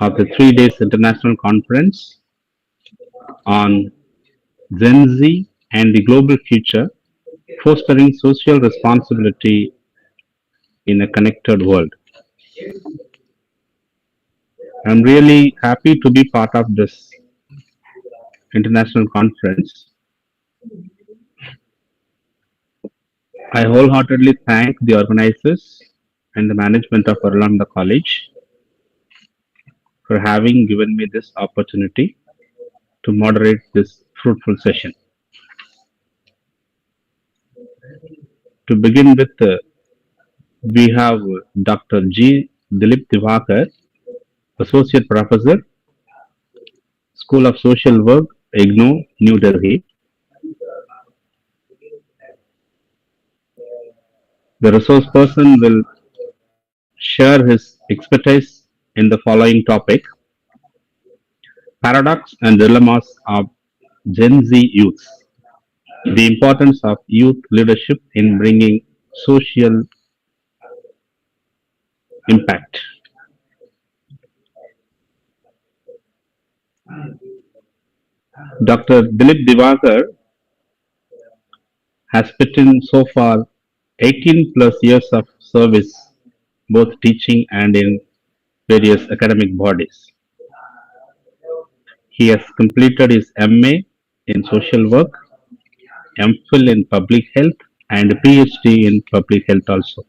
of the 3 days international conference on Gen Z and the global future, fostering social responsibility in a connected world. I'm really happy to be part of this international conference. I wholeheartedly thank the organizers and the management of Arul College for having given me this opportunity to moderate this fruitful session. To begin with, we have Dr. G. Dilip Divakar, Associate Professor, School of Social Work, IGNOU, New Delhi. The resource person will share his expertise in the following topic: paradox and dilemmas of Gen Z youth, the importance of youth leadership in bringing social impact. Dr. Dilip Divakar has put in so far 18 plus years of service, both teaching and in various academic bodies. He has completed his MA in social work, MPhil in public health, and PhD in public health also.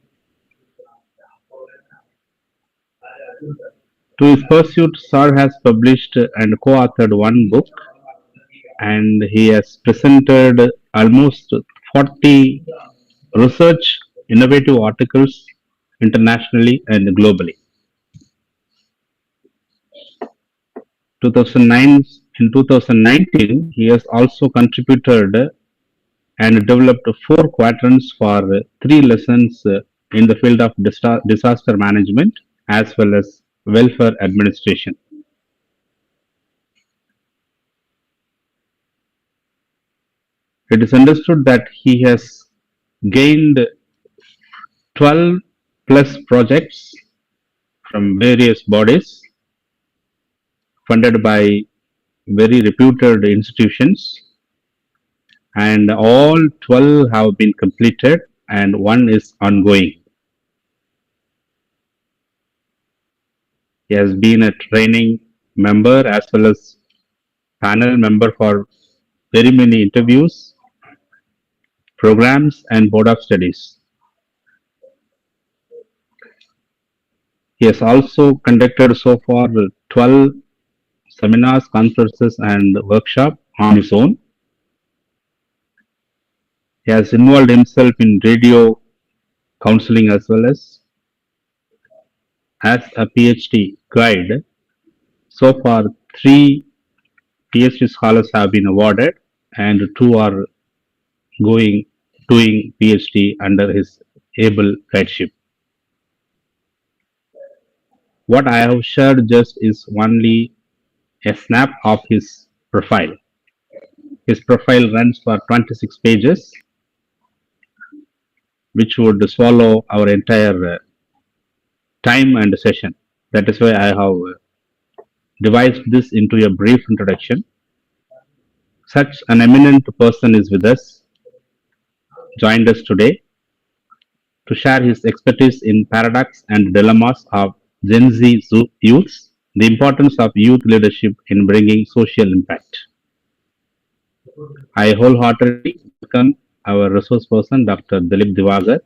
To his pursuit, Sir has published and co-authored one book, and he has presented almost 40 research innovative articles internationally and globally. 2009, in 2019, he has also contributed and developed 4 quadrants for 3 lessons in the field of disaster management as well as welfare administration. It is understood that he has gained 12 plus projects from various bodies funded by very reputed institutions, and all 12 have been completed and one is ongoing. He has been a training member as well as panel member for very many interviews, programs, and board of studies. He has also conducted so far 12 seminars, conferences, and workshops on his own. He has involved himself in radio counseling as well as a PhD guide. So far, 3 PhD scholars have been awarded, and 2 are doing PhD under his able guideship. What I have shared just is only a snap of his profile. His profile runs for 26 pages, which would swallow our entire time and session. That is why I have devised this into a brief introduction. Such an eminent person is with us, joined us today to share his expertise in paradox and dilemmas of Gen Z youths, the importance of youth leadership in bringing social impact. I wholeheartedly welcome our resource person, Dr. Dilip Divakar.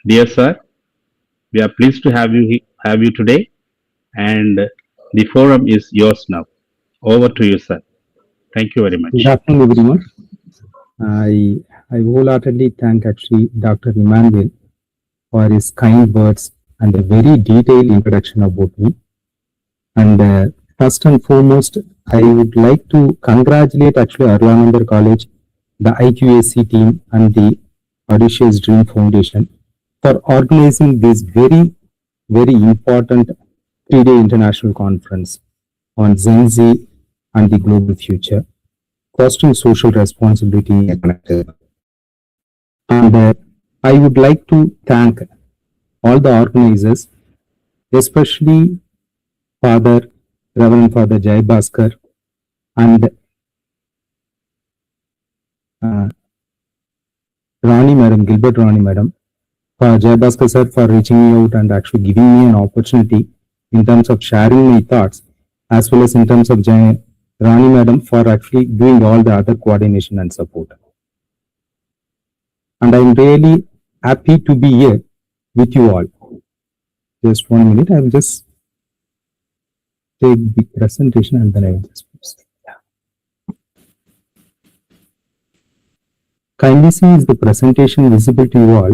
Dear sir, we are pleased to have you today, and the forum is yours now. Over to you, sir. Thank you very much. Good afternoon, everyone. I wholeheartedly thank actually Dr. Emmanuel for his kind words and a very detailed introduction about me. And first and foremost, I would like to congratulate actually Anandar College, the IQAC team, and the Audacious Dream Foundation for organizing this very, very important 3-day international conference on Gen Z and the global future, fostering social responsibility in a connected world. And I would like to thank all the organizers, especially Reverend Father Jai Bhaskar, and Gilbert Rani Madam, for Jai Bhaskar sir for reaching me out and actually giving me an opportunity in terms of sharing my thoughts, as well as in terms of Rani Madam for actually doing all the other coordination and support. And I'm really happy to be here with you all. Just 1 minute, I will just take the presentation and then I will just post. Kindly see, is the presentation visible to you all?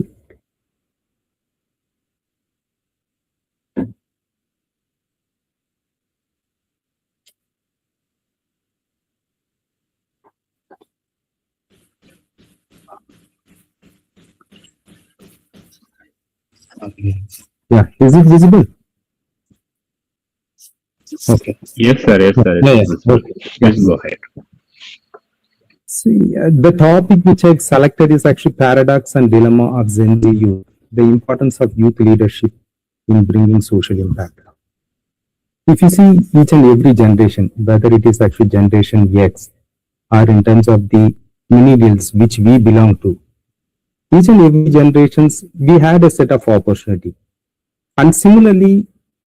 Okay. Yeah, is it visible? Okay. Yes, sir. Yes, sir. Yes. Okay. Yes, go ahead. See, the topic which I selected is actually paradox and dilemma of Gen Z youth, the importance of youth leadership in bringing social impact. If you see each and every generation, whether it is actually generation X or in terms of the millennials which we belong to, each and every generations, we had a set of opportunity. And similarly,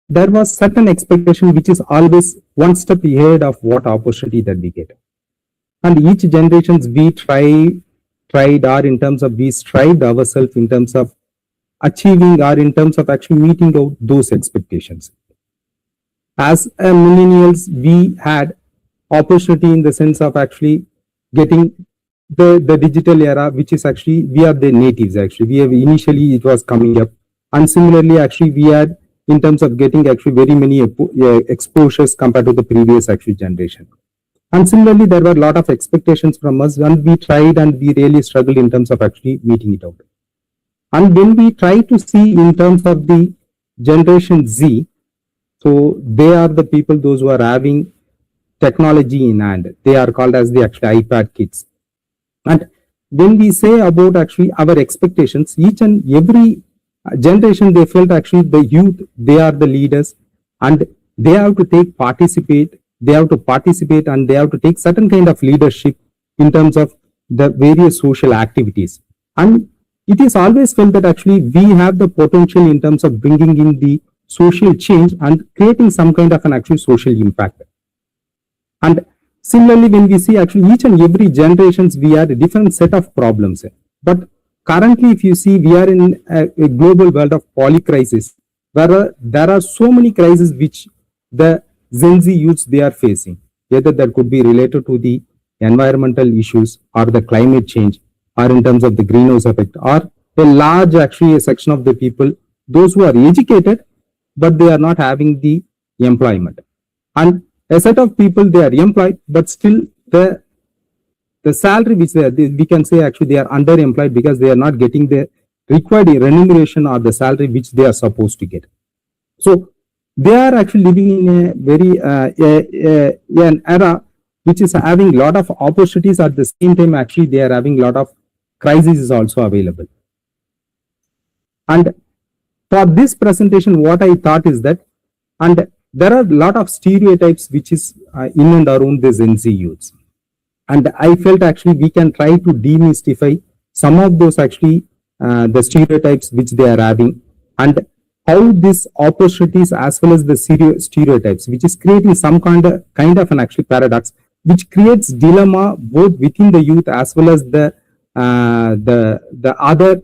there was certain expectation which is always one step ahead of what opportunity that we get. And each generations we tried or in terms of we strived ourselves in terms of achieving or in terms of actually meeting out those expectations. As a millennials, we had opportunity in the sense of actually getting the digital era, which is actually, we are the natives actually. We have initially, it was coming up. And similarly, actually, we had in terms of getting actually very many exposures compared to the previous actually generation. And similarly, there were a lot of expectations from us, and we tried and we really struggled in terms of actually meeting it out. And when we try to see in terms of the generation Z, so they are the people, those who are having technology in hand. They are called as the actually iPad kids. And when we say about actually our expectations, each and every generation, they felt actually the youth, they are the leaders and they have to participate and they have to take certain kind of leadership in terms of the various social activities. And it is always felt that actually we have the potential in terms of bringing in the social change and creating some kind of an actual social impact. And similarly, when we see actually each and every generations, we have a different set of problems. But currently, if you see, we are in a global world of polycrisis, where there are so many crises which the Gen Z youths they are facing. Either that could be related to the environmental issues or the climate change, or in terms of the greenhouse effect, or a large actually a section of the people, those who are educated, but they are not having the employment. And a set of people, they are employed, but still the salary which we can say actually they are underemployed because they are not getting the required remuneration or the salary which they are supposed to get. So they are actually living in a very an era which is having a lot of opportunities. At the same time, actually they are having a lot of crises also available. And for this presentation, what I thought is that, and there are a lot of stereotypes which is in and around the Gen Z youths. And I felt actually we can try to demystify some of those actually the stereotypes which they are having, and how these opportunities as well as the stereotypes, which is creating some kind of an actually paradox, which creates dilemma both within the youth as well as the other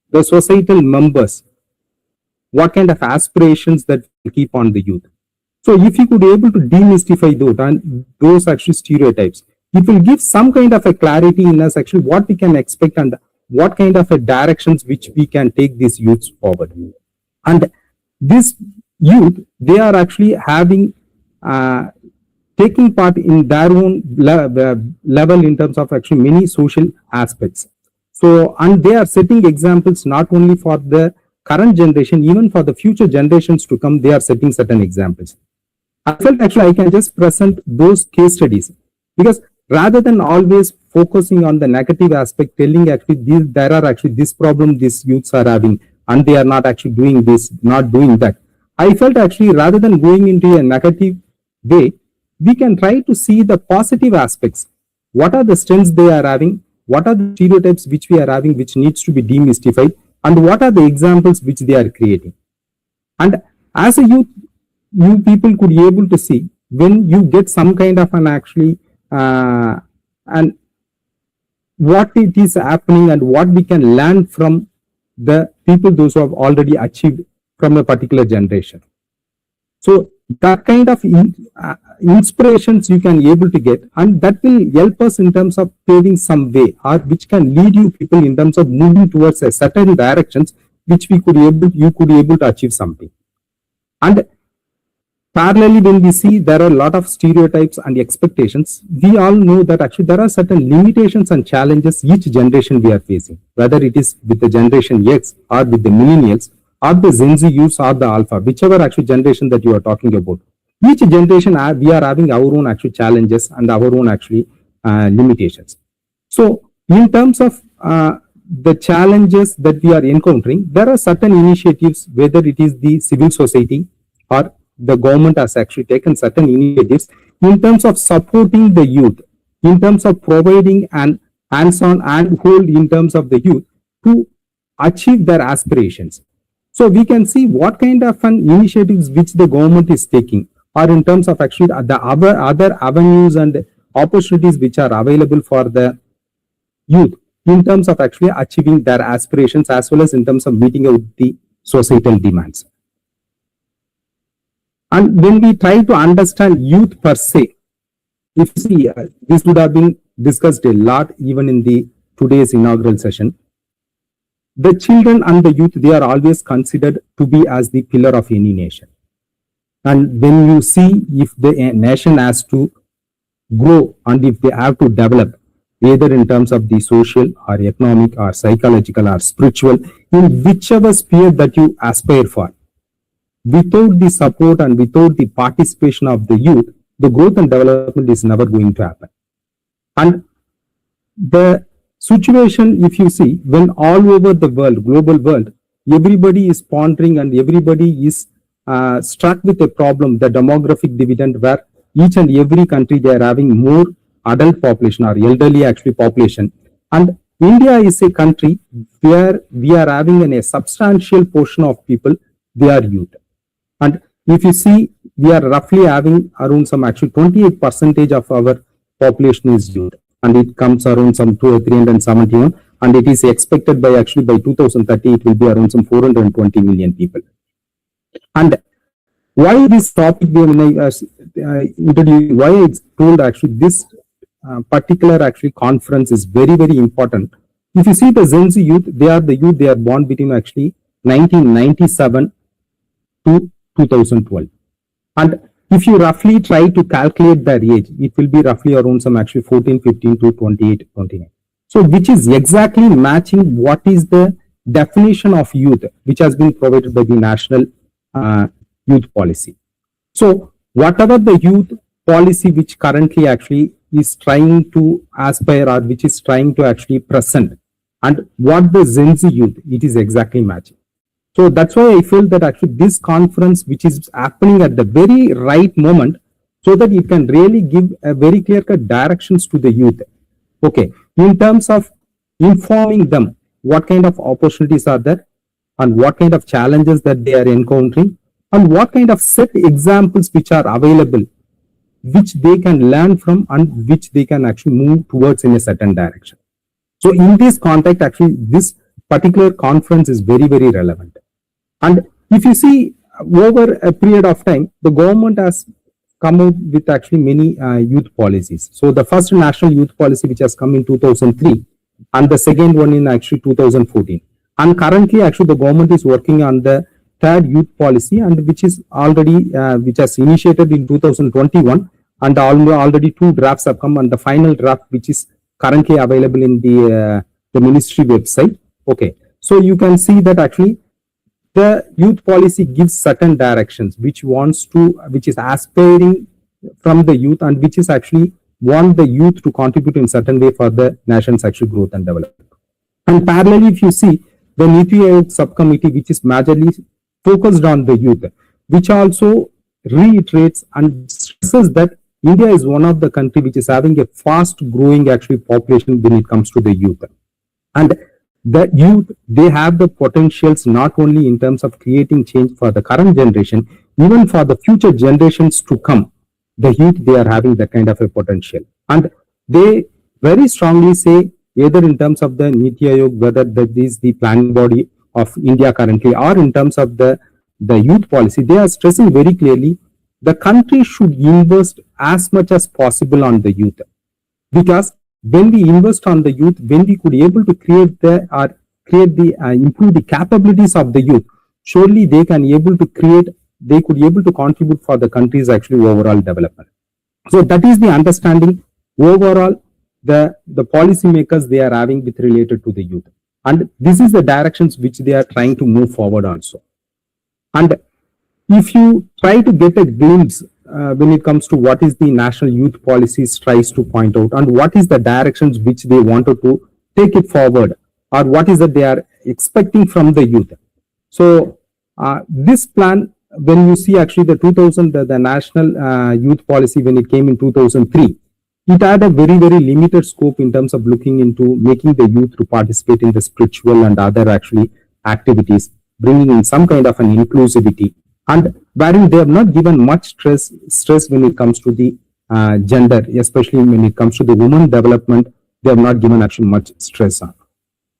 the societal members. What kind of aspirations that we keep on the youth? So if you could able to demystify those actually stereotypes, it will give some kind of a clarity in us actually what we can expect and what kind of a directions which we can take these youths forward. And this youth, they are actually having taking part in their own level in terms of actually many social aspects. So, and they are setting examples not only for the current generation, even for the future generations to come, they are setting certain examples. I felt actually I can just present those case studies, because rather than always focusing on the negative aspect, telling actually there are actually this problem these youths are having and they are not actually doing this, not doing that. I felt actually rather than going into a negative way, we can try to see the positive aspects. What are the strengths they are having? What are the stereotypes which we are having which needs to be demystified? And what are the examples which they are creating? And as a youth, you people could be able to see when you get some kind of an actually and what it is happening and what we can learn from the people those who have already achieved from a particular generation. So that kind of inspirations you can be able to get, and that will help us in terms of paving some way, or which can lead you people in terms of moving towards a certain directions which you could be able to achieve something. And parallelly, when we see there are a lot of stereotypes and expectations, we all know that actually there are certain limitations and challenges each generation we are facing, whether it is with the generation X or with the millennials or the Gen Z youths or the Alpha, whichever actually generation that you are talking about. Each generation we are having our own actual challenges and our own actually limitations. So in terms of the challenges that we are encountering, there are certain initiatives, whether it is the civil society or the government has actually taken certain initiatives in terms of supporting the youth, in terms of providing an hands-on and hold in terms of the youth to achieve their aspirations. So we can see what kind of an initiatives which the government is taking, or in terms of actually the other avenues and opportunities which are available for the youth in terms of actually achieving their aspirations as well as in terms of meeting out the societal demands. And when we try to understand youth per se, if you see, this would have been discussed a lot even in the today's inaugural session. The children and the youth, they are always considered to be as the pillar of any nation. And when you see if the nation has to grow and if they have to develop, either in terms of the social or economic or psychological or spiritual, in whichever sphere that you aspire for, without the support and without the participation of the youth, the growth and development is never going to happen. And the situation, if you see, when all over the world, global world, everybody is pondering and everybody is struck with a problem, the demographic dividend, where each and every country they are having more adult population or elderly actually population. And India is a country where we are having a substantial portion of people, they are youth. And if you see, we are roughly having around some actually 28% of our population is youth, and it comes around some 371, and it is expected by actually by 2030 it will be around some 420 million people. And why this topic, when I introduced, why I told actually this particular actually conference is very, very important. If you see the Gen Z youth, they are the youth, they are born between actually 1997 to 2012. And if you roughly try to calculate their age, it will be roughly around some actually 14, 15 to 28, 29. So which is exactly matching what is the definition of youth, which has been provided by the National Youth Policy. So whatever the youth policy which currently actually is trying to aspire or which is trying to actually present, and what the Gen Z youth, it is exactly matching. So that's why I feel that actually this conference, which is happening at the very right moment, so that it can really give a very clear-cut directions to the youth. Okay, in terms of informing them what kind of opportunities are there and what kind of challenges that they are encountering and what kind of set examples which are available, which they can learn from and which they can actually move towards in a certain direction. So in this context, actually, this particular conference is very, very relevant. And if you see over a period of time, the government has come out with actually many youth policies. So the first national youth policy, which has come in 2003, and the second one in actually 2014. And currently, actually, the government is working on the third youth policy, and which is already, which has initiated in 2021, and already 2 drafts have come, and the final draft, which is currently available in the ministry website. Okay, so you can see that actually the youth policy gives certain directions which is aspiring from the youth and which is actually want the youth to contribute in certain way for the nation's actual growth and development. And parallelly, if you see the Niti Aayog subcommittee, which is majorly focused on the youth, which also reiterates and stresses that India is one of the country which is having a fast growing actually population when it comes to the youth. And the youth, they have the potentials not only in terms of creating change for the current generation, even for the future generations to come. The youth, they are having that kind of a potential. And they very strongly say, either in terms of the Niti Aayog, whether that is the planning body of India currently, or in terms of the youth policy, they are stressing very clearly the country should invest as much as possible on the youth. Because when we invest on the youth, when we could able to create the improve the capabilities of the youth, surely they can able to create, they could able to contribute for the country's actually overall development. So that is the understanding overall the policymakers they are having with related to the youth, and this is the directions which they are trying to move forward also. And if you try to get a glimpse when it comes to what is the national youth policies tries to point out, and what is the directions which they wanted to take it forward, or what is that they are expecting from the youth. So this plan, when you see actually the national youth policy, when it came in 2003, it had a very, very limited scope in terms of looking into making the youth to participate in the spiritual and other actually activities, bringing in some kind of an inclusivity, and wherein they have not given much stress when it comes to the gender, especially when it comes to the women development, they have not given actually much stress on.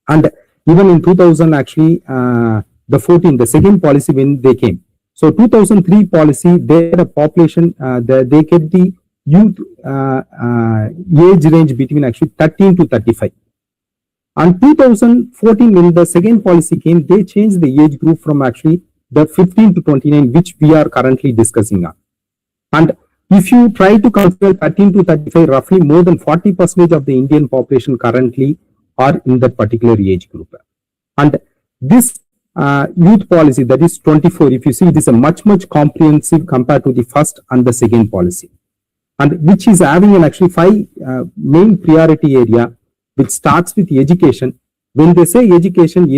And even in 2000 actually, the second policy when they came, so 2003 policy, their population, they kept the youth age range between actually 13 to 35. And 2014, when the second policy came, they changed the age group from actually the 15 to 29, which we are currently discussing on. And if you try to consider 13 to 35, roughly more than 40% of the Indian population currently are in that particular age group. And this youth policy, that is 24, if you see, it is a much comprehensive compared to the first and the second policy, and which is having an actually 5 main priority area, which starts with education. When they say education,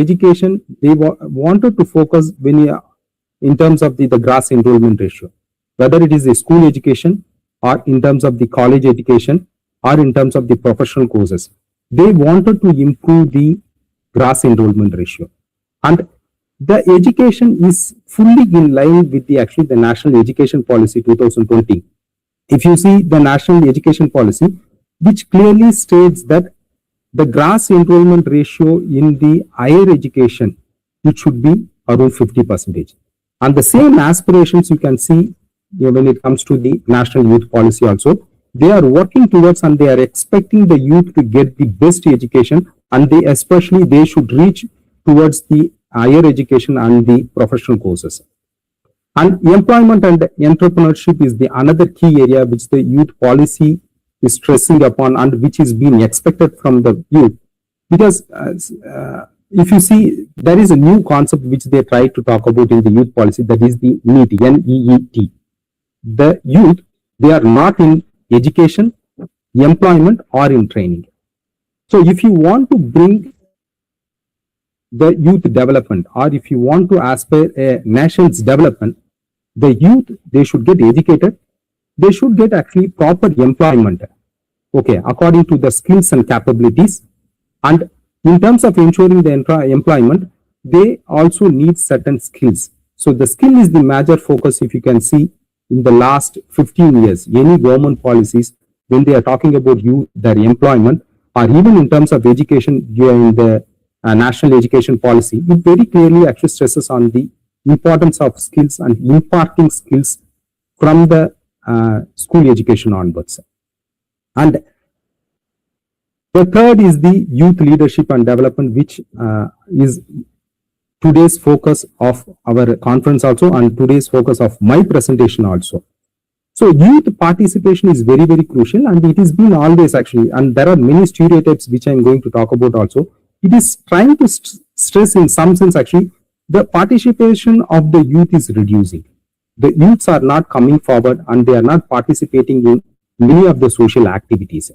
they wanted to focus in terms of the gross enrollment ratio, whether it is the school education, or in terms of the college education, or in terms of the professional courses. They wanted to improve the gross enrollment ratio, and the education is fully in line with the National Education Policy 2020. If you see the National Education Policy, which clearly states that the gross enrollment ratio in the higher education, it should be around 50%. And the same aspirations you can see when it comes to the National Youth Policy also. They are working towards, and they are expecting the youth to get the best education, and they should reach towards the higher education and the professional courses. And employment and entrepreneurship is the another key area which the youth policy is stressing upon, and which is being expected from the youth. Because if you see, there is a new concept which they try to talk about in the youth policy, that is the NEET, N-E-E-T. The youth, they are not in education, employment, or in training. So if you want to bring the youth development, or if you want to aspire a nation's development, the youth, they should get educated, they should get actually proper employment, okay, according to the skills and capabilities. And in terms of ensuring the employment, they also need certain skills. So the skill is the major focus. If you can see in the last 15 years, any government policies, when they are talking about youth, their employment, or even in terms of education during the National Education Policy, it very clearly actually stresses on the importance of skills and imparting skills from the school education onwards. And the third is the youth leadership and development, which is today's focus of our conference also, and today's focus of my presentation also. So youth participation is very, very crucial, and it has been always actually, and there are many stereotypes which I am going to talk about also. It is trying to stress in some sense actually, the participation of the youth is reducing. The youths are not coming forward, and they are not participating in many of the social activities.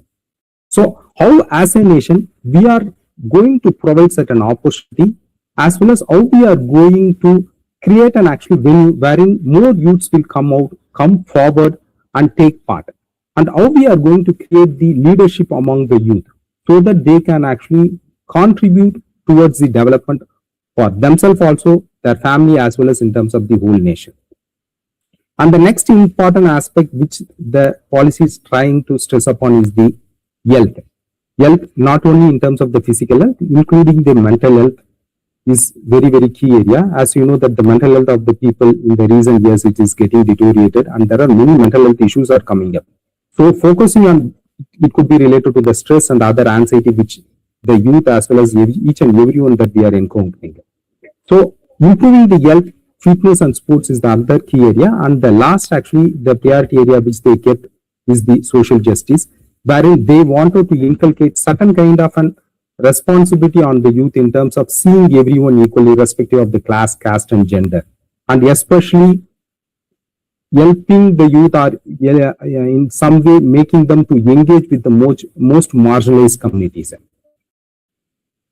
So how as a nation we are going to provide certain opportunity, as well as how we are going to create an actually venue wherein more youths will come forward and take part. And how we are going to create the leadership among the youth so that they can actually contribute towards the development for themselves also, their family, as well as in terms of the whole nation. And the next important aspect which the policy is trying to stress upon is the health. Health, not only in terms of the physical health, including the mental health, is very, very key area. As you know that the mental health of the people in the recent years, it is getting deteriorated, and there are many mental health issues are coming up. So focusing on, it could be related to the stress and other anxiety which the youth as well as each and everyone that we are encountering. So improving the health, fitness and sports is the other key area. And the last actually the priority area which they kept is the social justice, wherein they wanted to inculcate certain kind of an responsibility on the youth in terms of seeing everyone equally, irrespective of the class, caste and gender, and especially helping the youth or in some way making them to engage with the most marginalized communities.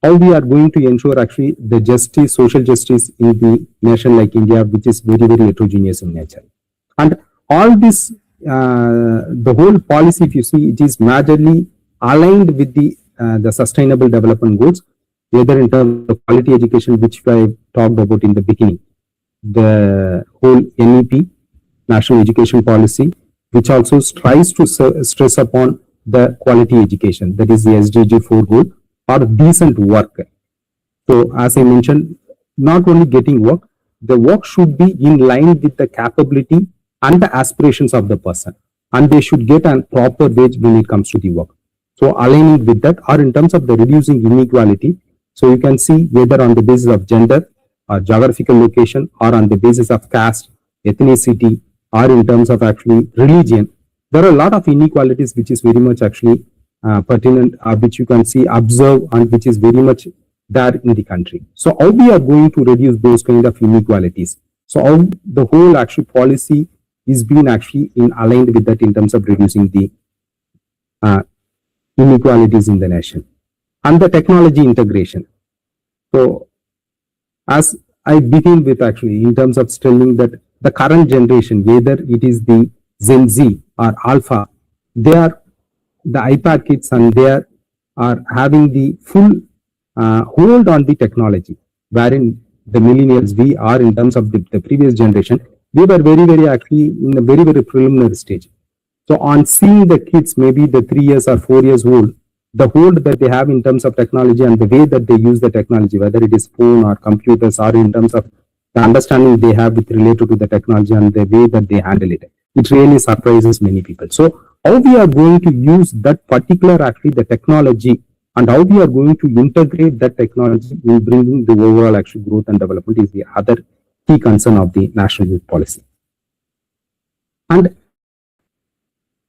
How we are going to ensure actually the justice, social justice in the nation like India, which is very, very heterogeneous in nature. And all this, the whole policy, if you see, it is majorly aligned with the sustainable development goals, whether in terms of quality education, which I talked about in the beginning, the whole NEP, National Education Policy, which also tries to stress upon the quality education, that is the SDG 4 goal, or decent work. So as I mentioned, not only getting work, the work should be in line with the capability and the aspirations of the person, and they should get a proper wage when it comes to the work. So aligning with that, or in terms of the reducing inequality, so you can see whether on the basis of gender or geographical location, or on the basis of caste, ethnicity, or in terms of actually religion, there are a lot of inequalities which is very much actually pertinent, which you can see, observe, and which is very much there in the country. So how we are going to reduce those kind of inequalities? So how the whole actually policy is being actually aligned with that in terms of reducing the inequalities in the nation. And the technology integration. So as I begin with actually in terms of telling that the current generation, whether it is the Gen Z or Alpha, they are the iPad kids, and they are having the full hold on the technology, wherein the millennials, we are in terms of the previous generation, we were very, very actually in a very, very preliminary stage. So on seeing the kids, maybe the 3 years or 4 years old, the hold that they have in terms of technology and the way that they use the technology, whether it is phone or computers, or in terms of the understanding they have with related to the technology and the way that they handle it, it really surprises many people. So how we are going to use that particular actually the technology, and how we are going to integrate that technology in bringing the overall actual growth and development is the other key concern of the national youth policy. And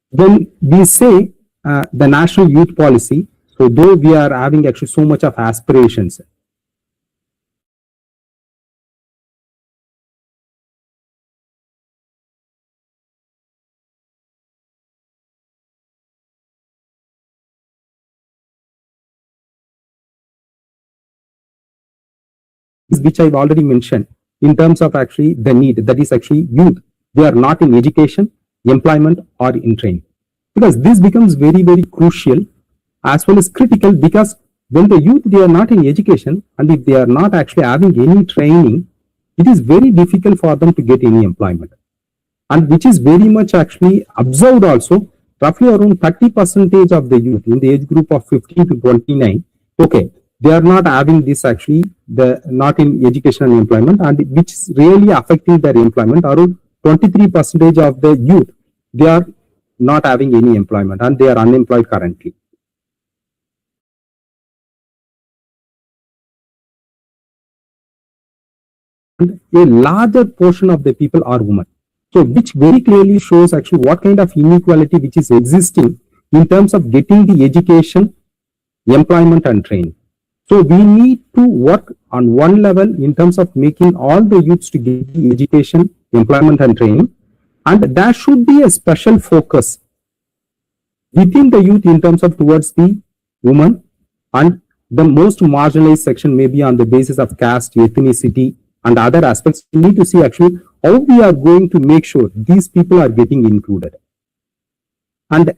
when we say the national youth policy, so though we are having actually so much of aspirations, which I've already mentioned in terms of actually the need, that is actually youth, they are not in education, employment, or in training, because this becomes very, very crucial as well as critical, because when the youth, they are not in education, and if they are not actually having any training, it is very difficult for them to get any employment, and which is very much actually observed also. Roughly around 30% of the youth in the age group of 15 to 29, okay, they are not having this actually, not in education and employment, and which is really affecting their employment. Around 23% of the youth, they are not having any employment, and they are unemployed currently. And a larger portion of the people are women. So which very clearly shows actually what kind of inequality which is existing in terms of getting the education, employment and training. So we need to work on one level in terms of making all the youths to get the education, employment and training, and there should be a special focus within the youth in terms of towards the women and the most marginalized section, maybe on the basis of caste, ethnicity, and other aspects, we need to see actually how we are going to make sure these people are getting included. And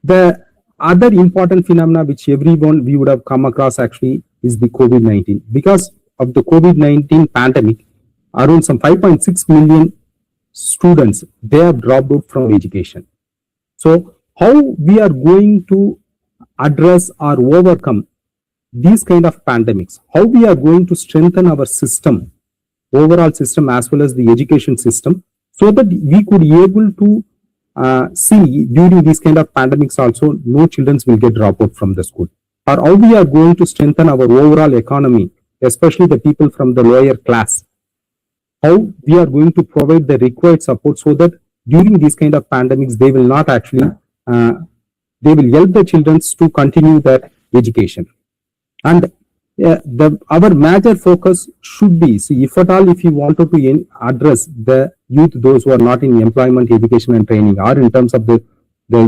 the other important phenomena which everyone we would have come across actually is the COVID-19. Because of the COVID-19 pandemic, around some 5.6 million students, they have dropped out from education. So how we are going to address or overcome these kind of pandemics, how we are going to strengthen our system, overall system as well as the education system, so that we could be able to see during these kind of pandemics also no children will get dropped out from the school, or how we are going to strengthen our overall economy, especially the people from the lower class, how we are going to provide the required support so that during these kind of pandemics they will not actually they will help the children to continue their education. And our major focus should be, see, if at all, if you wanted to address the youth, those who are not in employment, education and training, or in terms of the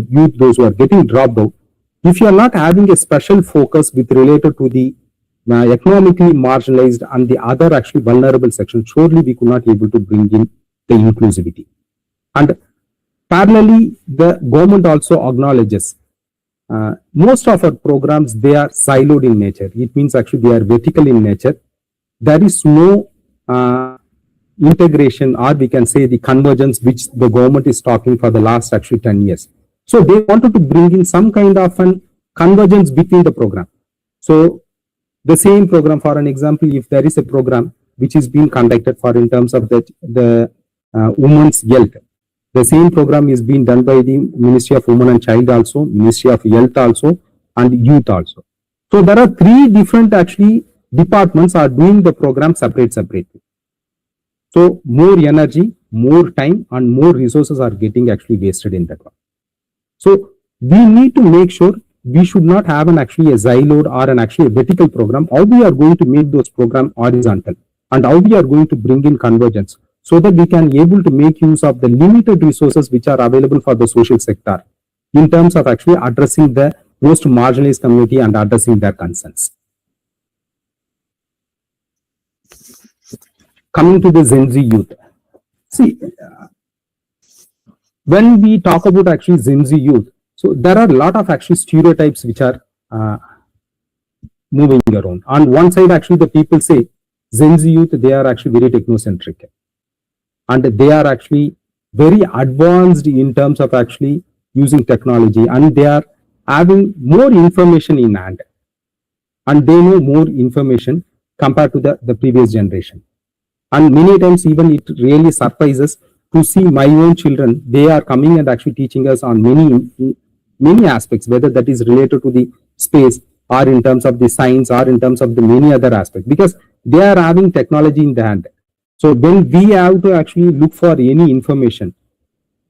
youth, those who are getting dropped out, if you are not having a special focus with related to the economically marginalized and the other actually vulnerable sections, surely we could not be able to bring in the inclusivity. And parallelly, the government also acknowledges most of our programs, they are siloed in nature. It means actually they are vertical in nature. There is no integration, or we can say the convergence which the government is talking for the last actually 10 years. So they wanted to bring in some kind of an convergence between the program. So the same program, for an example, if there is a program which is being conducted for in terms of the women's health, the same program is being done by the Ministry of Women and Child also, Ministry of Health also, and Youth also. So there are three different actually departments are doing the program separately. So more energy, more time, and more resources are getting actually wasted in that one. So we need to make sure we should not have an actually a siloed or an actually a vertical program. How we are going to make those programs horizontal, and how we are going to bring in convergence, so that we can be able to make use of the limited resources which are available for the social sector in terms of actually addressing the most marginalized community and addressing their concerns. Coming to the Gen Z youth. See, when we talk about actually Gen Z youth, so there are a lot of actually stereotypes which are moving around. On one side, actually the people say Gen Z youth, they are actually very technocentric. And they are actually very advanced in terms of actually using technology, and they are having more information in hand, and they know more information compared to the previous generation. And many times even it really surprises to see my own children, they are coming and actually teaching us on many aspects, whether that is related to the space or in terms of the science or in terms of the many other aspects, because they are having technology in the hand. So when we have to actually look for any information,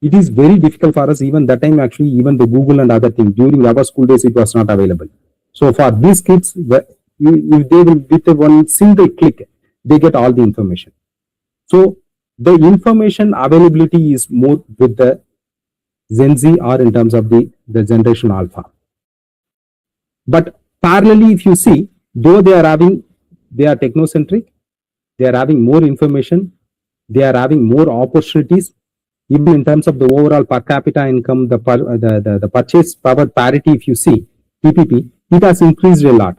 it is very difficult for us. Even that time, actually, even the Google and other things during our school days, it was not available. So for these kids, if they will with one single click, they get all the information. So the information availability is more with the Gen Z or in terms of the generation Alpha. But parallelly, if you see, though they are technocentric, they are having more information, they are having more opportunities, even in terms of the overall per capita income, the purchase power parity, if you see, PPP, it has increased a lot.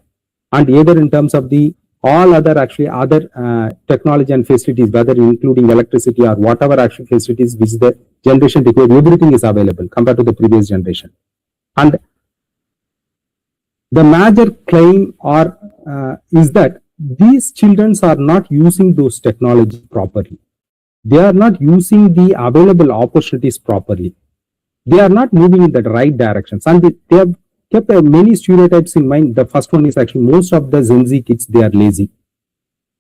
And either in terms of the all other actually other technology and facilities, whether including electricity or whatever actual facilities which the generation required, everything is available compared to the previous generation. And the major claim is that these children are not using those technologies properly. They are not using the available opportunities properly. They are not moving in the right directions. And they have kept many stereotypes in mind. The first one is actually most of the Gen Z kids, they are lazy.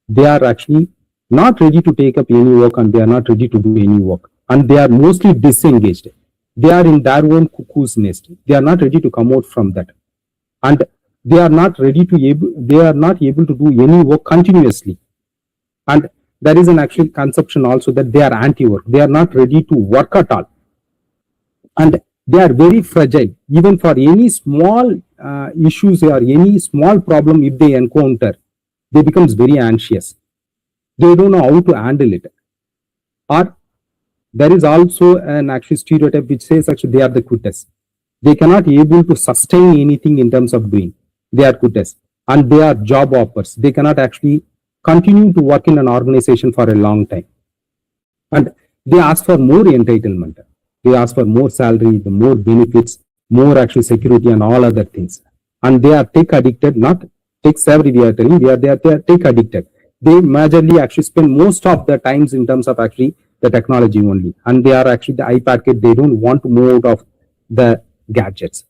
They are actually not ready to take up any work, and they are not ready to do any work. And they are mostly disengaged. They are in their own cuckoo's nest. They are not ready to come out from that. And they are not able to do any work continuously. And there is an actual conception also that they are anti-work. They are not ready to work at all. And they are very fragile. Even for any small issues or any small problem, if they encounter, they become very anxious. They don't know how to handle it. Or there is also an actually stereotype which says actually they are the quitters. They cannot able to sustain anything in terms of doing. They are quitters and they are job hoppers. They cannot actually continue to work in an organization for a long time. And they ask for more entitlement. They ask for more salary, the more benefits, more actual security and all other things. And they are tech addicted, not tech savvy we are telling, they are tech addicted. They majorly actually spend most of their times in terms of actually the technology only. And they are actually the iPad kid, they don't want to move out of the gadgets.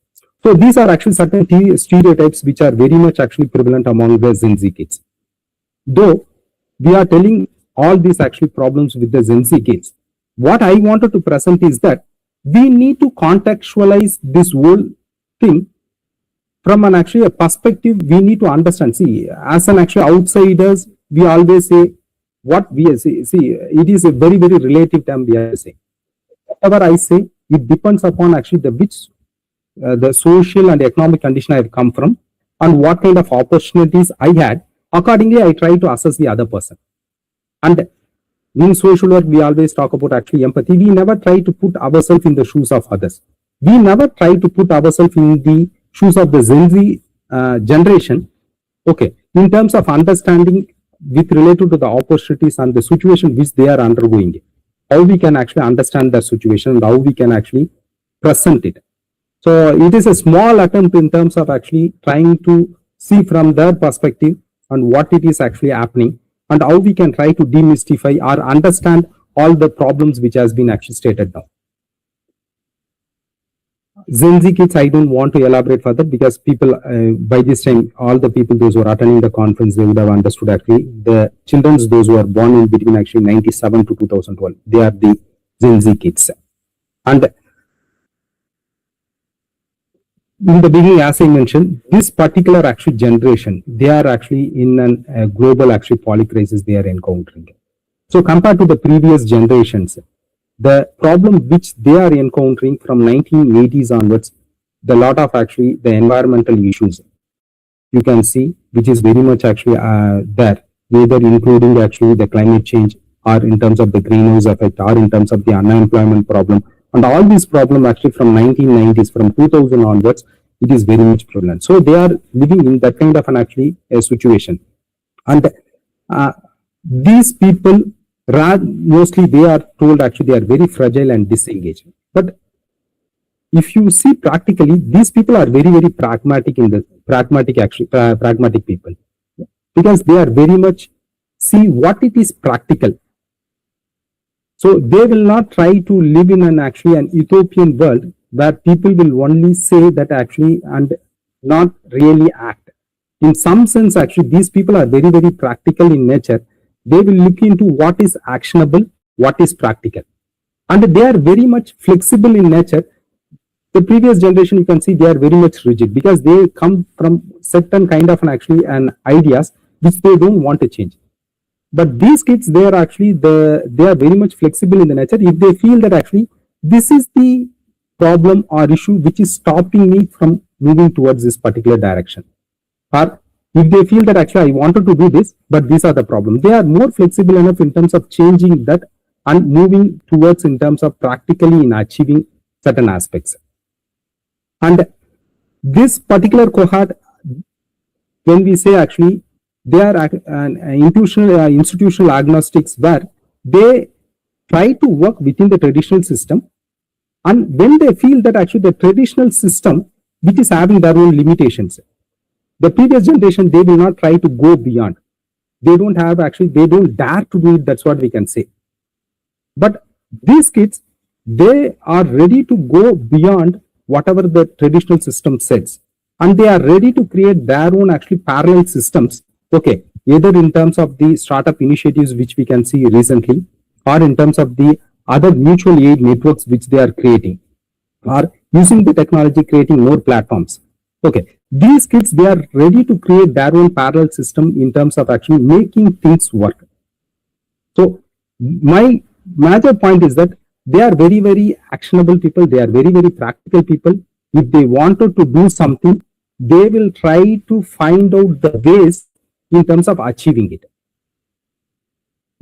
So these are actually certain stereotypes which are very much actually prevalent among the Gen Z kids. Though we are telling all these actually problems with the Gen Z kids, what I wanted to present is that we need to contextualize this whole thing from an actually a perspective. We need to understand. See, as an actual outsiders, we always say what we see. It is a very, very relative term we are saying. Whatever I say, it depends upon actually the social and economic condition I have come from and what kind of opportunities I had. Accordingly, I try to assess the other person. And in social work, we always talk about actually empathy. We never try to put ourselves in the shoes of others. We never try to put ourselves in the shoes of the Gen Z generation. Okay, in terms of understanding with related to the opportunities and the situation which they are undergoing, how we can actually understand the situation and how we can actually present it. So it is a small attempt in terms of actually trying to see from their perspective and what it is actually happening and how we can try to demystify or understand all the problems which has been actually stated now. Gen Z kids, I don't want to elaborate further because people, by this time, all the people, those who are attending the conference, they would have understood actually the children, those who are born in between actually 97 to 2012, they are the Gen Z kids. And in the beginning, as I mentioned, this particular actually generation, they are actually in a global actually polycrisis they are encountering. So compared to the previous generations, the problem which they are encountering from 1980s onwards, the lot of actually the environmental issues you can see, which is very much actually there, either including actually the climate change or in terms of the greenhouse effect or in terms of the unemployment problem. And all these problems actually from 1990s, from 2000 onwards, it is very much prevalent. So they are living in that kind of an actually a situation. And these people, mostly they are told actually they are very fragile and disengaged. But if you see practically, these people are very, very pragmatic in the pragmatic people, because they are very much see what it is practical. So they will not try to live in an utopian world where people will only say that actually and not really act. In some sense, actually, these people are very, very practical in nature. They will look into what is actionable, what is practical. And they are very much flexible in nature. The previous generation, you can see they are very much rigid because they come from certain kind of an ideas which they don't want to change. But these kids, they are actually they are very much flexible in the nature. If they feel that actually this is the problem or issue which is stopping me from moving towards this particular direction, or if they feel that actually I wanted to do this, but these are the problems, they are more flexible enough in terms of changing that and moving towards in terms of practically in achieving certain aspects. And this particular cohort, when we say actually they are institutional agnostics, where they try to work within the traditional system, and when they feel that actually the traditional system which is having their own limitations, the previous generation, they will not try to go beyond. They don't have they don't dare to do it, that's what we can say. But these kids, they are ready to go beyond whatever the traditional system says, and they are ready to create their own parallel systems. Okay, either in terms of the startup initiatives which we can see recently, or in terms of the other mutual aid networks which they are creating, or using the technology creating more platforms. Okay, these kids, they are ready to create their own parallel system in terms of actually making things work. So my major point is that they are very, very actionable people. They are very, very practical people. If they wanted to do something, they will try to find out the ways in terms of achieving it.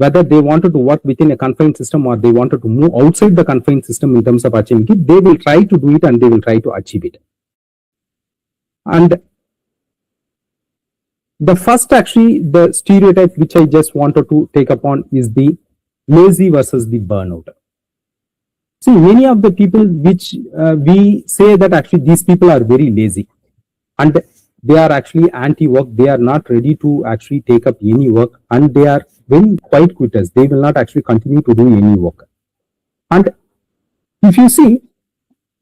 whether they wanted to work within a confined system or they wanted to move outside the confined system in terms of achieving it, they will try to do it and they will try to achieve it. And the first actually, the stereotype which I just wanted to take upon is the lazy versus the burnout. See, many of the people which we say that actually these people are very lazy and they are actually anti-work, they are not ready to actually take up any work and they are very quiet quitters. They will not actually continue to do any work. And if you see,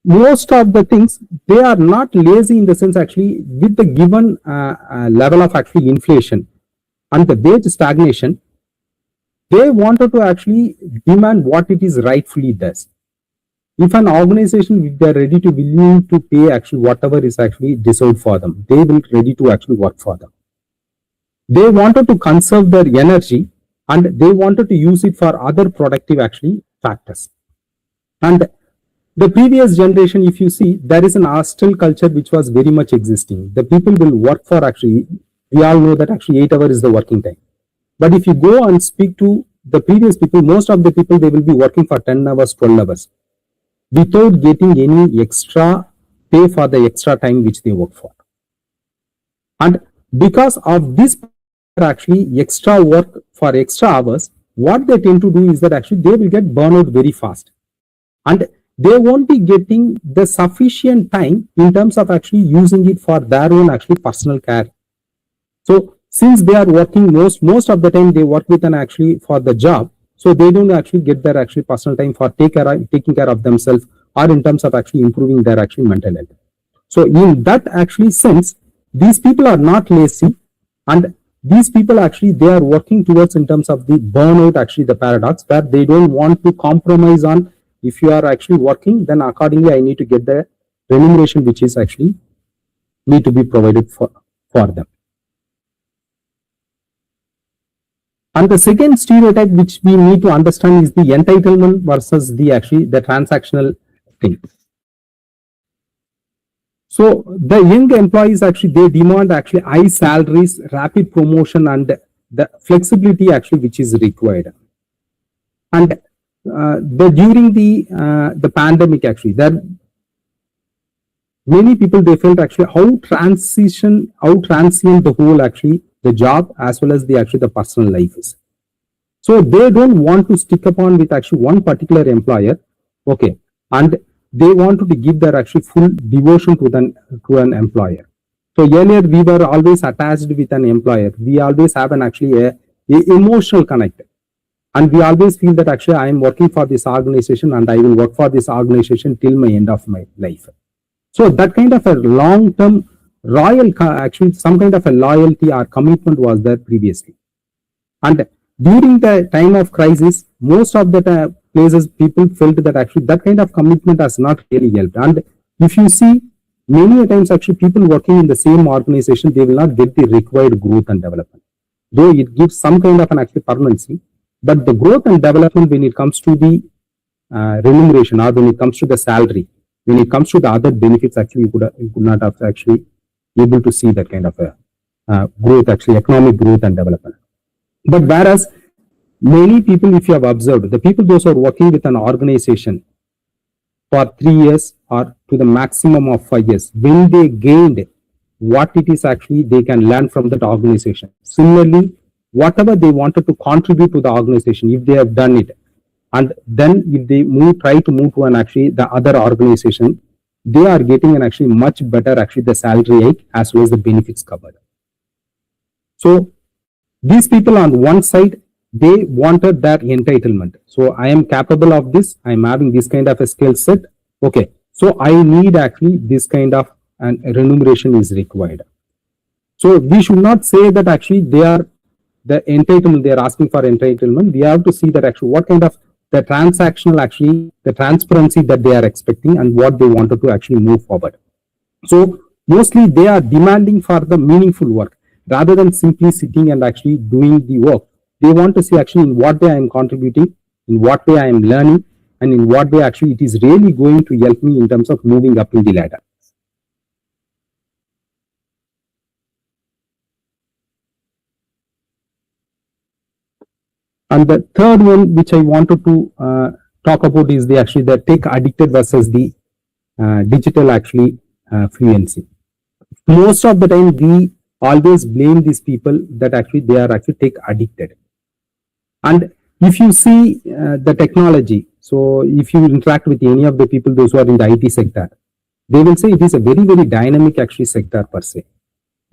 most of the things, they are not lazy in the sense actually with the given level of actually inflation and the wage stagnation, they wanted to actually demand what it is rightfully does. If an organization, if they are ready to willing to pay actually whatever is actually deserved for them, they will ready to actually work for them. They wanted to conserve their energy and they wanted to use it for other productive actually factors. And the previous generation, if you see, there is an hostile culture which was very much existing. The people will work for actually, we all know that actually 8 hours is the working time. But if you go and speak to the previous people, most of the people, they will be working for 10 hours, 12 hours without getting any extra pay for the extra time which they work for. And because of this actually extra work for extra hours, what they tend to do is that actually they will get burnout very fast. And they won't be getting the sufficient time in terms of actually using it for their own actually personal care. So since they are working most of the time they work with an actually for the job, so they don't actually get their actually personal time for taking care of themselves or in terms of actually improving their actually mental health. So in that actually sense, these people are not lazy and these people actually they are working towards in terms of the burnout actually the paradox where they don't want to compromise on. If you are actually working, then accordingly I need to get the remuneration which is actually need to be provided for them. And the second stereotype which we need to understand is the entitlement versus the actually the transactional thing. So the young employees actually they demand actually high salaries, rapid promotion and the flexibility actually which is required. And during the pandemic actually there many people they felt actually how transient the whole actually the job as well as the actually the personal life is. So they don't want to stick upon with actually one particular employer, okay, and they wanted to give their actually full devotion to an employer. So earlier we were always attached with an employer. We always have an actually a emotional connect. And we always feel that actually I am working for this organization and I will work for this organization till my end of my life. So that kind of a long-term actually some kind of a loyalty or commitment was there previously. And during the time of crisis, most of the places people felt that actually that kind of commitment has not really helped. And if you see, many times actually people working in the same organization, they will not get the required growth and development. Though it gives some kind of an actually permanency, but the growth and development when it comes to the remuneration or when it comes to the salary, when it comes to the other benefits, actually you could not have actually able to see that kind of a growth, actually economic growth and development. But whereas many people, if you have observed, the people those who are working with an organization for 3 years or to the maximum of 5 years, when they gained what it is actually they can learn from that organization. Similarly, whatever they wanted to contribute to the organization, if they have done it, and then if they try to move to an actually the other organization, they are getting an actually much better actually the salary hike as well as the benefits covered. So these people on one side, they wanted that entitlement. So I am capable of this, I am having this kind of a skill set, okay, so I need actually this kind of an remuneration is required. So we should not say that actually they are the entitlement, they are asking for entitlement. We have to see that actually what kind of the transactional actually the transparency that they are expecting and what they wanted to actually move forward. So mostly they are demanding for the meaningful work rather than simply sitting and actually doing the work. They want to see actually in what way I am contributing, in what way I am learning, and in what way actually it is really going to help me in terms of moving up in the ladder. And the third one, which I wanted to talk about, is the actually the tech addicted versus the digital actually fluency. Most of the time, we always blame these people that actually they are actually tech addicted. And if you see the technology, so if you interact with any of the people, those who are in the IT sector, they will say it is a very, very dynamic actually sector per se.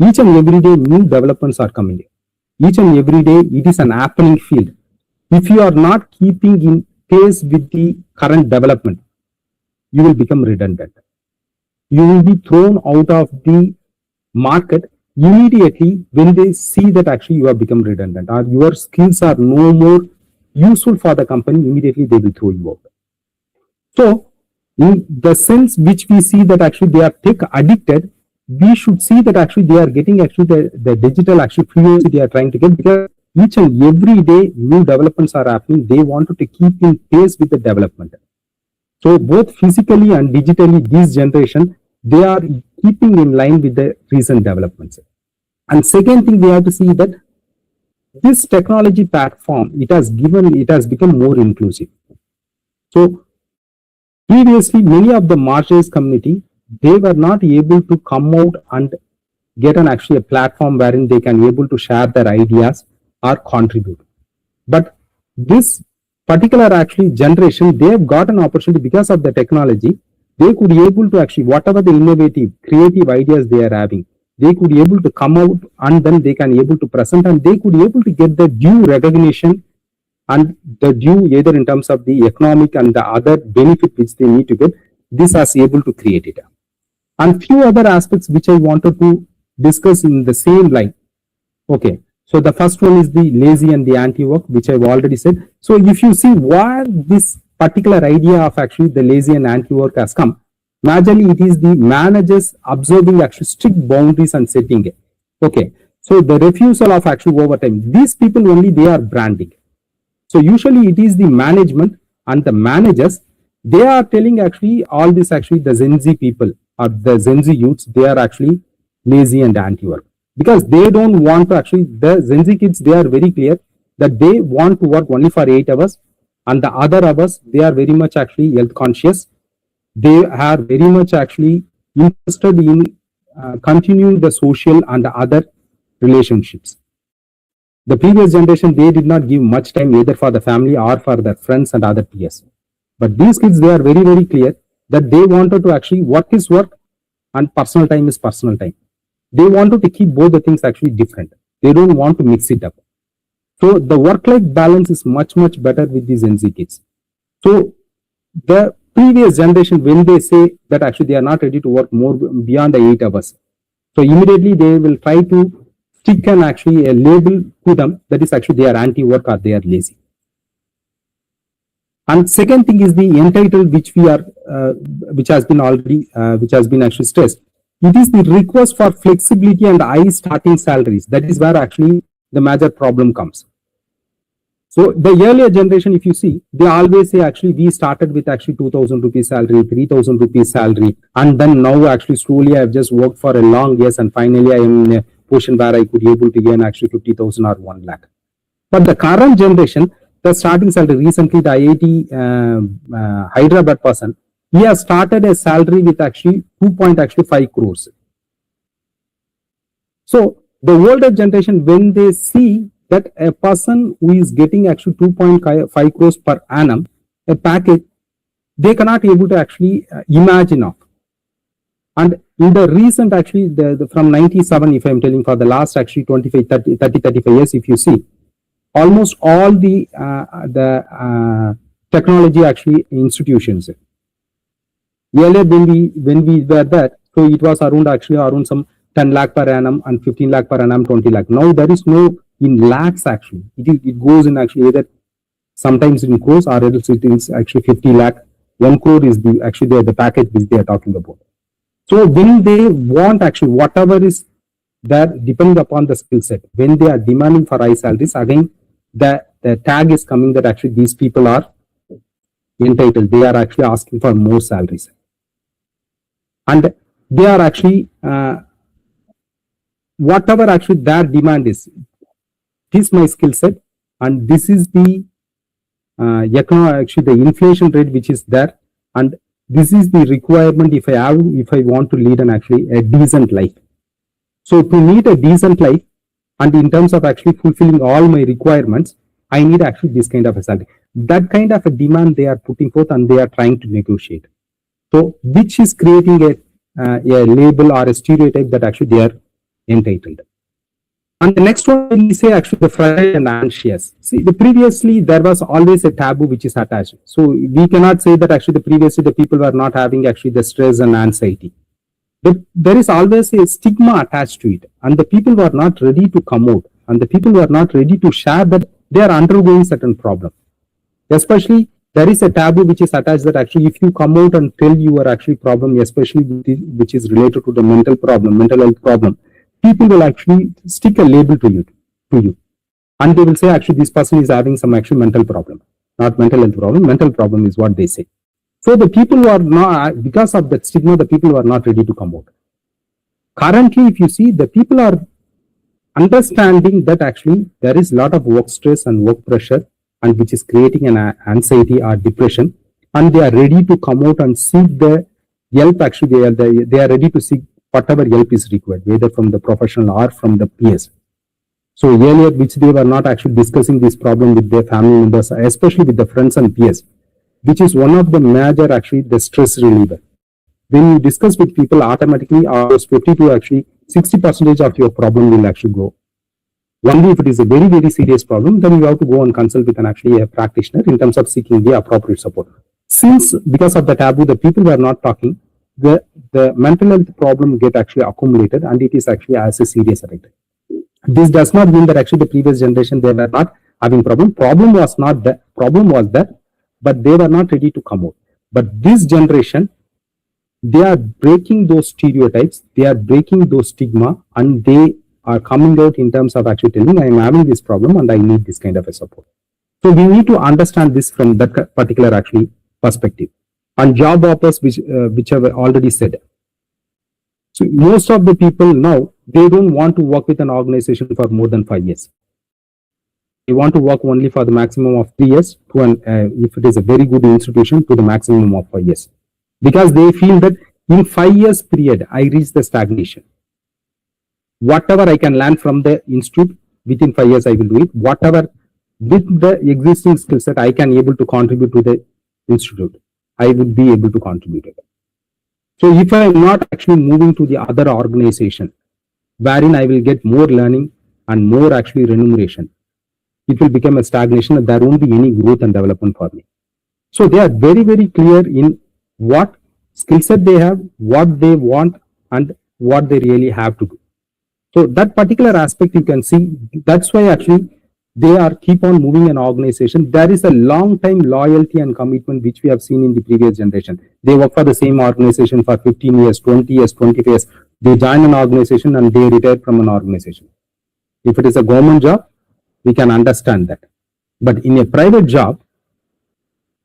Each and every day new developments are coming in. Each and every day it is an happening field. If you are not keeping in pace with the current development, you will become redundant. You will be thrown out of the market immediately when they see that actually you have become redundant or your skills are no more useful for the company. Immediately they will throw you out. So in the sense which we see that actually they are tech addicted, we should see that actually they are getting actually the digital actually fluency they are trying to get, because each and every day new developments are happening. They wanted to keep in pace with the development. So both physically and digitally, this generation, they are keeping in line with the recent developments. And second thing, we have to see that this technology platform, it has become more inclusive. So previously, many of the marginalized community, they were not able to come out and get actually a platform wherein they can able to share their ideas or contribute. But this particular actually generation, they have got an opportunity because of the technology. They could be able to actually, whatever the innovative, creative ideas they are having, they could be able to come out and then they can able to present, and they could be able to get the due recognition and the due either in terms of the economic and the other benefit which they need to get. This has able to create it. And few other aspects which I wanted to discuss in the same line. Okay. So the first one is the lazy and the anti-work, which I've already said. So if you see where this particular idea of actually the lazy and anti-work has come, majorly it is the managers observing actually strict boundaries and setting it. Okay. So the refusal of actually overtime, these people only, they are branding. So usually it is the management and the managers, they are telling actually all this actually the Gen Z people or the Gen Z youths, they are actually lazy and anti-work. Because they don't want to actually, the Gen Z kids, they are very clear that they want to work only for 8 hours, and the other hours, they are very much actually health conscious. They are very much actually interested in continuing the social and the other relationships. The previous generation, they did not give much time either for the family or for their friends and other peers. But these kids, they are very, very clear that they wanted to actually, work is work and personal time is personal time. They wanted to keep both the things actually different. They don't want to mix it up. So the work-life balance is much, much better with these Gen Z kids. So the previous generation, when they say that actually they are not ready to work more beyond the 8 hours, so immediately they will try to stick an actually a label to them that is actually they are anti-work or they are lazy. And second thing is the entitled, which we are, which has been already, which has been actually stressed. It is the request for flexibility and high starting salaries. That is where actually the major problem comes. So the earlier generation, if you see, they always say actually we started with actually 2,000 rupees salary, 3,000 rupees salary, and then now actually slowly I have just worked for a long years and finally I am in a position where I could be able to gain actually 50,000 or 1 lakh. But the current generation, the starting salary, recently the IIT Hyderabad person, he has started a salary with actually 2.5 crores. So the older generation, when they see that a person who is getting actually 2.5 crores per annum, a package, they cannot able to actually imagine of. And in the recent actually, from 97, if I'm telling for the last actually 35 years, if you see, almost all the technology actually institutions, earlier when we were there, so it was around some 10 lakh per annum and 15 lakh per annum, 20 lakh. Now there is no in lakhs actually. It goes in actually either sometimes in crores or else it is actually 50 lakh. 1 crore is actually the package which they are talking about. So when they want actually whatever is there, depending upon the skill set, when they are demanding for high salaries, again the tag is coming that actually these people are entitled. They are actually asking for more salaries. And they are actually, whatever actually their demand is, this is my skill set and this is the actually the inflation rate which is there, and this is the requirement if I want to lead a decent life. So to lead a decent life, and in terms of actually fulfilling all my requirements, I need actually this kind of a salary. That kind of a demand they are putting forth, and they are trying to negotiate. So which is creating a label or a stereotype that actually they are entitled. And the next one we say actually the fragile and anxious. See, previously there was always a taboo which is attached. So we cannot say that actually previously the people were not having actually the stress and anxiety. But there is always a stigma attached to it, and the people were not ready to come out, and the people were not ready to share that they are undergoing certain problem. Especially there is a taboo which is attached that actually if you come out and tell your actually problem, especially which is related to the mental health problem, people will actually stick a label to you, and they will say actually this person is having some actual mental problem, not mental health problem. Mental problem is what they say. So the people who are not, because of that stigma, the people who are not ready to come out. Currently, if you see, the people are understanding that actually there is a lot of work stress and work pressure, and which is creating an anxiety or depression, and they are ready to come out and seek the help. Actually, they are ready to seek whatever help is required, whether from the professional or from the peers. So earlier, which they were not actually discussing this problem with their family members, especially with the friends and peers, which is one of the major actually the stress reliever. When you discuss with people, automatically almost 50 to actually 60% of your problem will actually go. Only if it is a very, very serious problem, then you have to go and consult with a practitioner in terms of seeking the appropriate support. Since because of the taboo, the people were not talking, the mental health problem get actually accumulated, and it is actually as a serious effect. This does not mean that actually the previous generation they were not having problem. Problem was not there. Problem was there, but they were not ready to come out. But this generation, they are breaking those stereotypes, they are breaking those stigma, and they are coming out in terms of actually telling, I am having this problem and I need this kind of a support. So we need to understand this from that particular actually perspective. And job offers, which I've already said. So most of the people now, they don't want to work with an organization for more than 5 years. They want to work only for the maximum of 3 years, to if it is a very good institution, to the maximum of 5 years. Because they feel that in 5 years period, I reach the stagnation. Whatever I can learn from the institute, within 5 years I will do it. Whatever with the existing skill set I can able to contribute to the institute, I would be able to contribute it. So if I am not actually moving to the other organization, wherein I will get more learning and more actually remuneration, it will become a stagnation and there won't be any growth and development for me. So they are very, very clear in what skill set they have, what they want, and what they really have to do. So that particular aspect you can see, that's why actually they are keep on moving an organization. There is a long time loyalty and commitment which we have seen in the previous generation. They work for the same organization for 15 years, 20 years, 25 years. They join an organization and they retire from an organization. If it is a government job, we can understand that. But in a private job,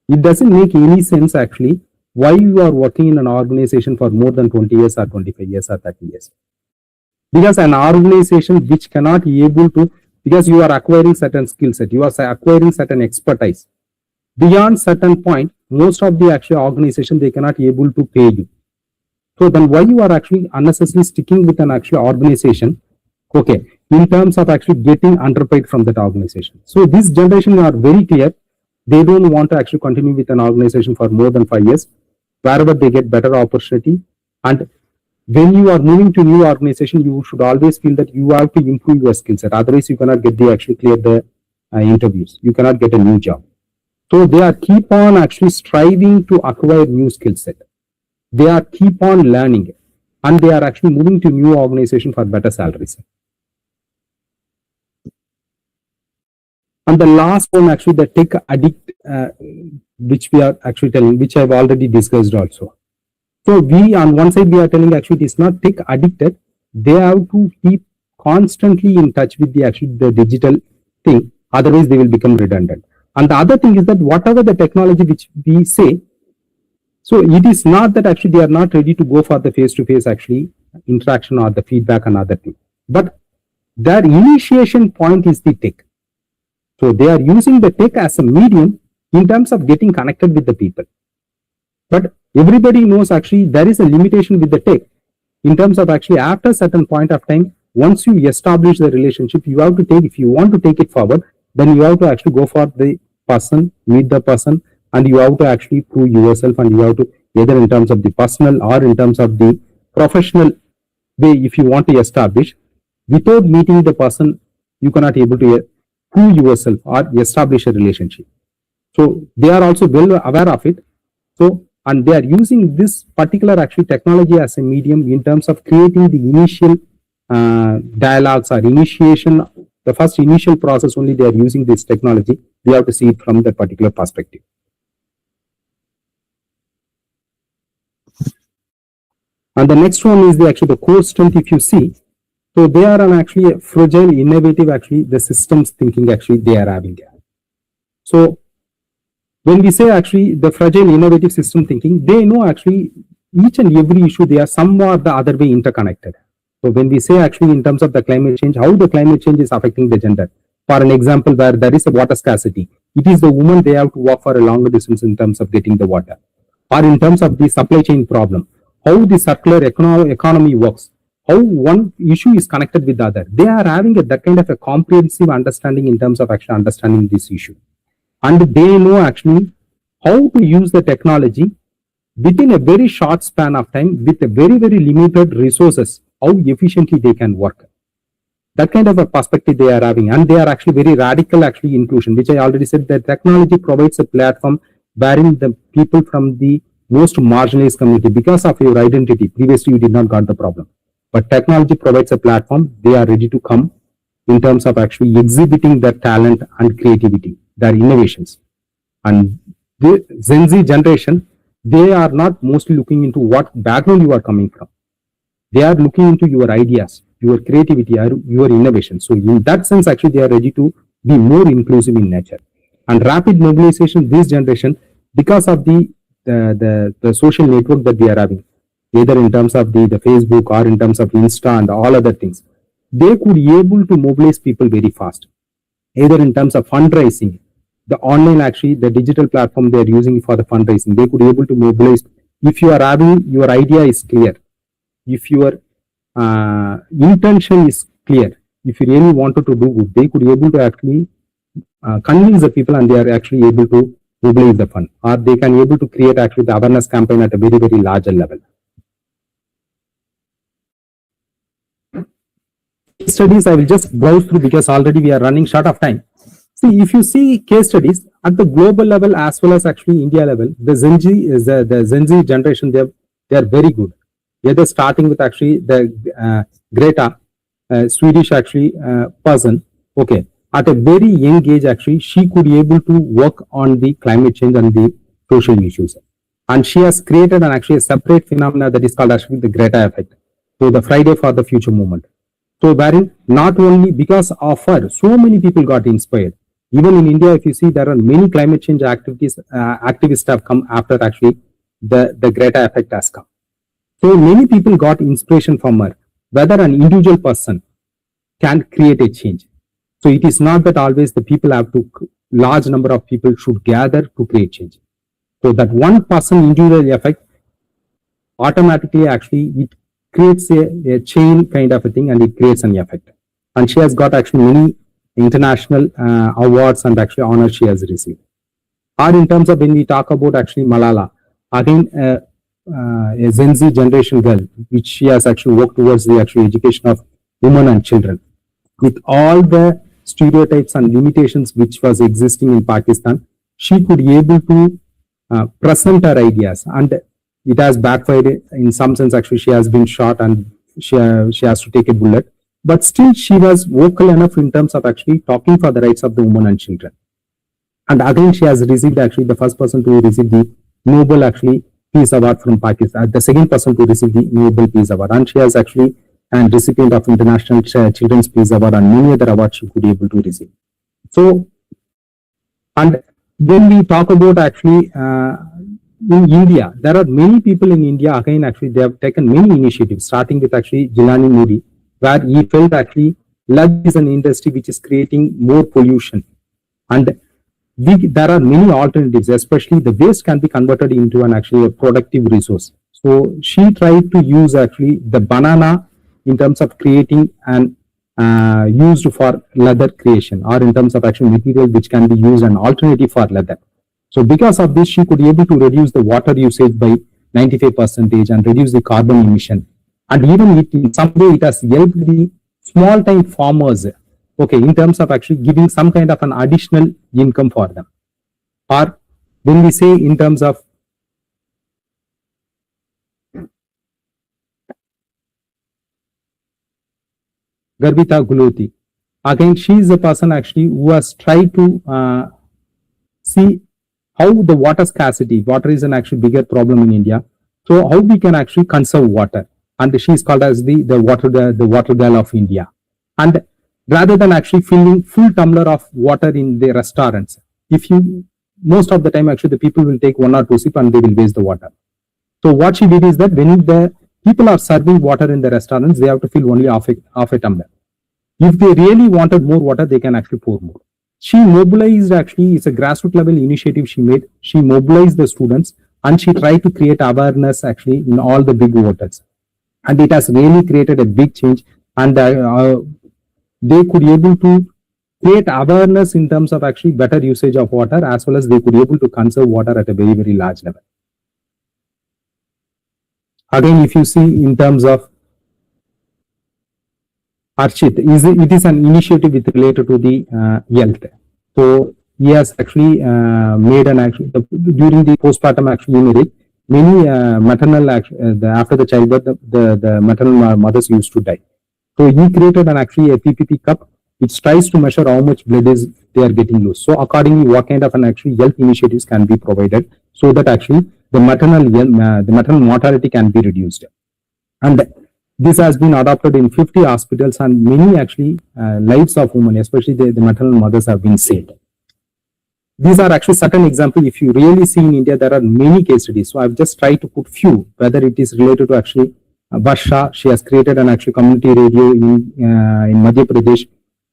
it doesn't make any sense actually why you are working in an organization for more than 20 years or 25 years or 30 years. Because an organization which cannot be able to, because you are acquiring certain skill set, you are acquiring certain expertise. Beyond certain point, most of the actual organization, they cannot be able to pay you. So then why you are actually unnecessarily sticking with an actual organization, okay, in terms of actually getting underpaid from that organization. So this generation are very clear. They don't want to actually continue with an organization for more than 5 years, wherever they get better opportunity. And when you are moving to a new organization, you should always feel that you have to improve your skill set. Otherwise, you cannot get the actually clear the interviews. You cannot get a new job. So they are keep on actually striving to acquire new skill set. They are keep on learning, and they are actually moving to new organization for better salaries. And the last one, actually, the tech addict, which we are actually telling, which I've already discussed also. So we, on one side, we are telling actually it is not tech addicted. They have to keep constantly in touch with the digital thing. Otherwise, they will become redundant. And the other thing is that whatever the technology which we say, so it is not that actually they are not ready to go for the face-to-face actually interaction or the feedback and other thing. But their initiation point is the tech. So they are using the tech as a medium in terms of getting connected with the people. But everybody knows actually there is a limitation with the tech in terms of actually after a certain point of time, once you establish the relationship, you have to take, if you want to take it forward, then you have to actually go for the person, meet the person, and you have to actually prove yourself, and you have to, either in terms of the personal or in terms of the professional way, if you want to establish, without meeting the person, you cannot able to prove yourself or establish a relationship. So they are also well aware of it. So, and they are using this particular actually technology as a medium in terms of creating the initial dialogues or initiation, the first initial process only they are using this technology. We have to see it from that particular perspective. And the next one is the core strength. If you see, so they are an actually fragile, innovative, actually the systems thinking actually they are having there. So when we say actually the fragile, innovative system thinking, they know actually each and every issue, they are somewhere or the other way interconnected. So when we say actually in terms of the climate change, how the climate change is affecting the gender. For an example, where there is a water scarcity, it is the woman, they have to walk for a longer distance in terms of getting the water. Or in terms of the supply chain problem, how the circular economy works, how one issue is connected with the other. They are having that kind of a comprehensive understanding in terms of actually understanding this issue. And they know actually how to use the technology within a very short span of time with a very, very limited resources, how efficiently they can work. That kind of a perspective they are having, and they are actually very radical actually inclusion, which I already said that technology provides a platform wherein the people from the most marginalized community, because of your identity, previously you did not got the problem. But technology provides a platform, they are ready to come in terms of actually exhibiting their talent and creativity, their innovations. And the Gen Z generation, they are not mostly looking into what background you are coming from. They are looking into your ideas, your creativity, your innovation. So in that sense, actually, they are ready to be more inclusive in nature. And rapid mobilization, this generation, because of the social network that we are having, either in terms of the Facebook or in terms of Insta and all other things, they could be able to mobilize people very fast. Either in terms of fundraising, the online actually, the digital platform they are using for the fundraising, they could be able to mobilize. If you are having, your idea is clear, if your intention is clear, if you really wanted to do good, they could be able to actually convince the people, and they are actually able to mobilize the fund, or they can be able to create actually the awareness campaign at a very, very larger level. Studies I will just browse through because already we are running short of time. See, if you see case studies at the global level as well as actually India level, the Gen Z is the Gen Z generation, they are very good. Either starting with actually the Greta, Swedish actually person, okay, at a very young age actually she could be able to work on the climate change and the social issues, and she has created an actually a separate phenomena that is called actually the Greta effect. So the Friday for the Future movement. So wherein not only because of her, so many people got inspired. Even in India, if you see, there are many climate change activists have come after actually the Greta effect has come. So many people got inspiration from her, whether an individual person can create a change. So it is not that always the people have to, large number of people should gather to create change. So that one person individual effect automatically actually it creates a chain kind of a thing, and it creates an effect. And she has got actually many international awards and actually honors she has received. Or in terms of when we talk about actually Malala, again a Gen Z generation girl, which she has actually worked towards the actual education of women and children. With all the stereotypes and limitations which was existing in Pakistan, she could be able to present her ideas, and it has backfired in some sense. Actually, she has been shot and she has to take a bullet, but still she was vocal enough in terms of actually talking for the rights of the women and children. And again, she has received actually the first person to receive the Nobel actually Peace Award from Pakistan, the second person to receive the Nobel Peace Award, and she has actually and recipient of International Children's Peace Award and many other awards she could be able to receive. So, and when we talk about actually in India, there are many people in India, again actually they have taken many initiatives, starting with actually Jilani Moody, where he felt actually lead is an industry which is creating more pollution. And there are many alternatives, especially the waste can be converted into an actually a productive resource. So she tried to use actually the banana in terms of creating an used for leather creation, or in terms of actual material which can be used an alternative for leather. So because of this, she could be able to reduce the water usage by 95% and reduce the carbon emission. And even it, in some way, it has helped the small time farmers, okay, in terms of actually giving some kind of an additional income for them. Or when we say in terms of Garbita Guloti, again, she is a person actually who has tried to see how the water scarcity, water is an actually bigger problem in India. So how we can actually conserve water, and she is called as the water girl of India. And rather than actually filling full tumbler of water in the restaurants, if you most of the time actually the people will take 1 or 2 sips and they will waste the water. So what she did is that when the people are serving water in the restaurants, they have to fill only half a tumbler. If they really wanted more water, they can actually pour more. She mobilized, actually, it's a grassroots level initiative she made. She mobilized the students and she tried to create awareness actually in all the big hotels. And it has really created a big change. And they could be able to create awareness in terms of actually better usage of water, as well as they could be able to conserve water at a very, very large level. Again, if you see in terms of Archit, it is an initiative with related to the health. So he has actually made an action during the postpartum actually unit. Many maternal after the childbirth, the maternal mothers used to die. So he created an actually a PPP cup which tries to measure how much blood is they are getting loose. So accordingly, what kind of an actually health initiatives can be provided so that actually the maternal mortality can be reduced. And this has been adopted in 50 hospitals, and many actually lives of women, especially the maternal mothers, have been saved. These are actually certain examples. If you really see in India, there are many case studies. So I've just tried to put few, whether it is related to actually Barsha. She has created an actual community radio in Madhya Pradesh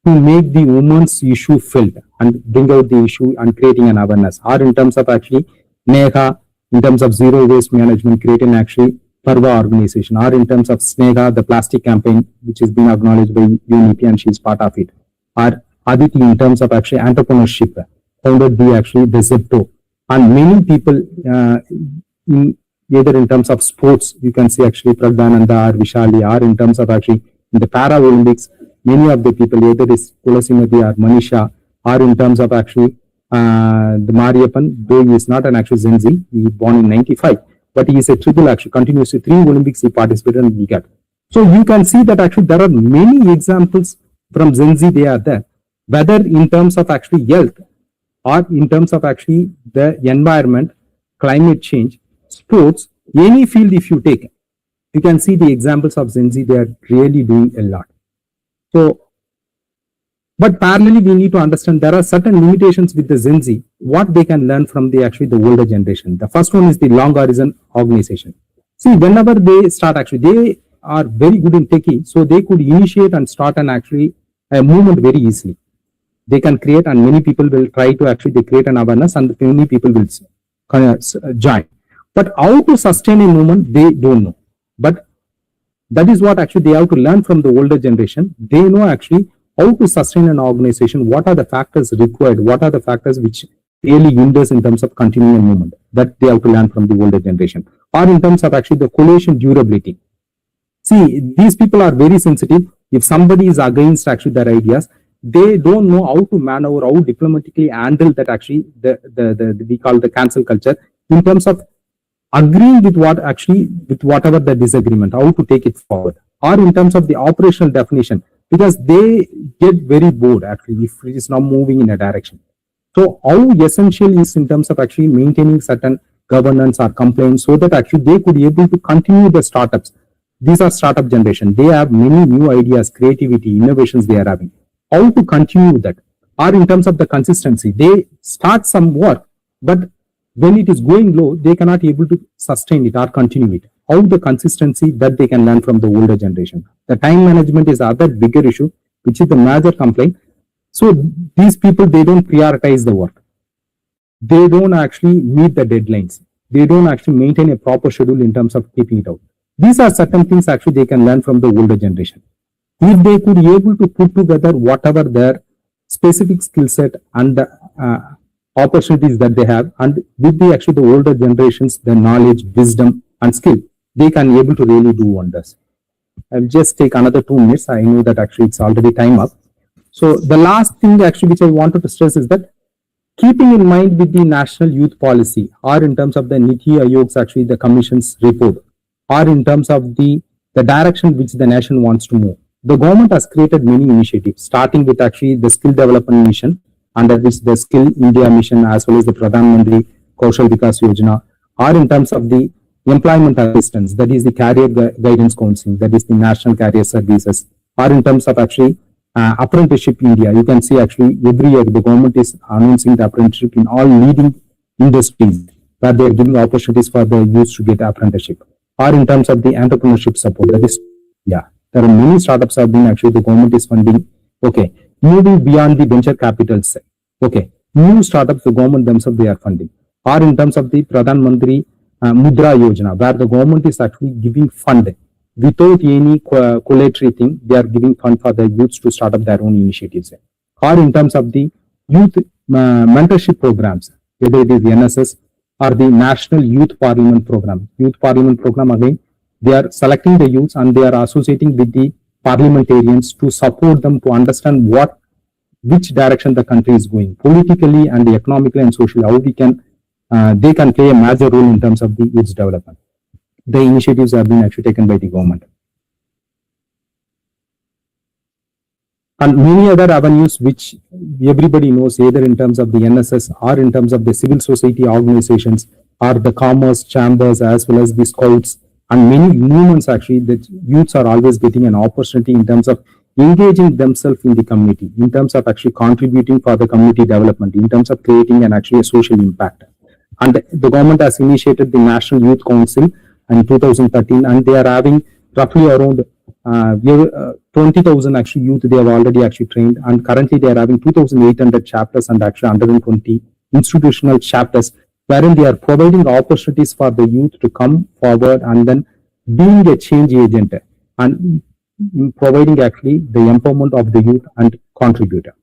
to make the women's issue felt and bring out the issue and creating an awareness. Or in terms of actually Neha, in terms of zero waste management, creating actually Parva organization, or in terms of Sneha, the plastic campaign, which has been acknowledged by UNEP and she is part of it. Or Aditi, in terms of actually entrepreneurship, founded the Zepto. And many people, either in terms of sports, you can see actually Anandar, Vishali, or in terms of actually in the Para Olympics, many of the people, either is Tulasimati or Manisha, or in terms of actually the Mariappan, though he is not an actual Gen Z, he was born in 95. But he is a triple actually, continuously 3 Olympics he participated and he got. So you can see that actually there are many examples from Gen Z, they are there, whether in terms of actually health or in terms of actually the environment, climate change, sports, any field if you take, you can see the examples of Gen Z, they are really doing a lot. So, but parallelly we need to understand there are certain limitations with the Gen Z, what they can learn from the older generation. The first one is the long horizon organization. See, whenever they start actually, they are very good in techie, so they could initiate and start an actually a movement very easily. They can create, and many people will try to actually they create an awareness, and many people will join. But how to sustain a movement, they don't know. But that is what actually they have to learn from the older generation. They know actually how to sustain an organization, what are the factors required, what are the factors which really hinders in terms of continuing movement, that they have to learn from the older generation. Or in terms of actually the coalition durability. See, these people are very sensitive. If somebody is against actually their ideas, they don't know how to maneuver, how diplomatically handle that actually we call the cancel culture in terms of agreeing with with whatever the disagreement, how to take it forward. Or in terms of the operational definition, because they get very bored actually if it is not moving in a direction. So how essential is in terms of actually maintaining certain governance or compliance so that actually they could be able to continue the startups. These are startup generation. They have many new ideas, creativity, innovations they are having. How to continue that? Or in terms of the consistency, they start some work, but when it is going low, they cannot be able to sustain it or continue it. How the consistency that they can learn from the older generation. The time management is other bigger issue, which is the major complaint. So these people, they don't prioritize the work. They don't actually meet the deadlines. They don't actually maintain a proper schedule in terms of keeping it out. These are certain things actually they can learn from the older generation. If they could be able to put together whatever their specific skill set and the opportunities that they have, and with the actually the older generations, the knowledge, wisdom, and skill, they can able to really do wonders. I'll just take another 2 minutes. I know that actually it's already time up. So the last thing actually which I wanted to stress is that keeping in mind with the national youth policy, or in terms of the Niti Ayog's actually the commission's report, or in terms of the direction which the nation wants to move, the government has created many initiatives, starting with actually the skill development mission, under which the Skill India mission, as well as the Pradhan Mantri Kaushal Vikas Yojana, or in terms of the employment assistance, that is the career guidance counseling, that is the national career services, or in terms of actually apprenticeship India. You can see actually every year the government is announcing the apprenticeship in all leading industries, where they are giving opportunities for the youth to get apprenticeship, or in terms of the entrepreneurship support. That is, yeah, there are many startups have been actually the government is funding. Okay, moving beyond the venture capital side. Okay, new startups the government themselves they are funding, or in terms of the Pradhan Mantri Mudra Yojana, where the government is actually giving fund without any collateral thing. They are giving fund for the youths to start up their own initiatives, or in terms of the youth mentorship programs, whether it is the NSS or the National Youth Parliament Program. Youth Parliament Program, again, they are selecting the youths and they are associating with the parliamentarians to support them to understand which direction the country is going politically and economically and socially, how we can they can play a major role in terms of the youth development. The initiatives have been actually taken by the government. And many other avenues which everybody knows, either in terms of the NSS or in terms of the civil society organizations or the commerce chambers, as well as the scouts and many movements. Actually, the youths are always getting an opportunity in terms of engaging themselves in the community, in terms of actually contributing for the community development, in terms of creating an actually a social impact. And the government has initiated the National Youth Council in 2013, and they are having roughly around 20,000 actually youth they have already actually trained, and currently they are having 2,800 chapters and actually 120 institutional chapters, wherein they are providing opportunities for the youth to come forward and then being a change agent and providing actually the empowerment of the youth and contributor.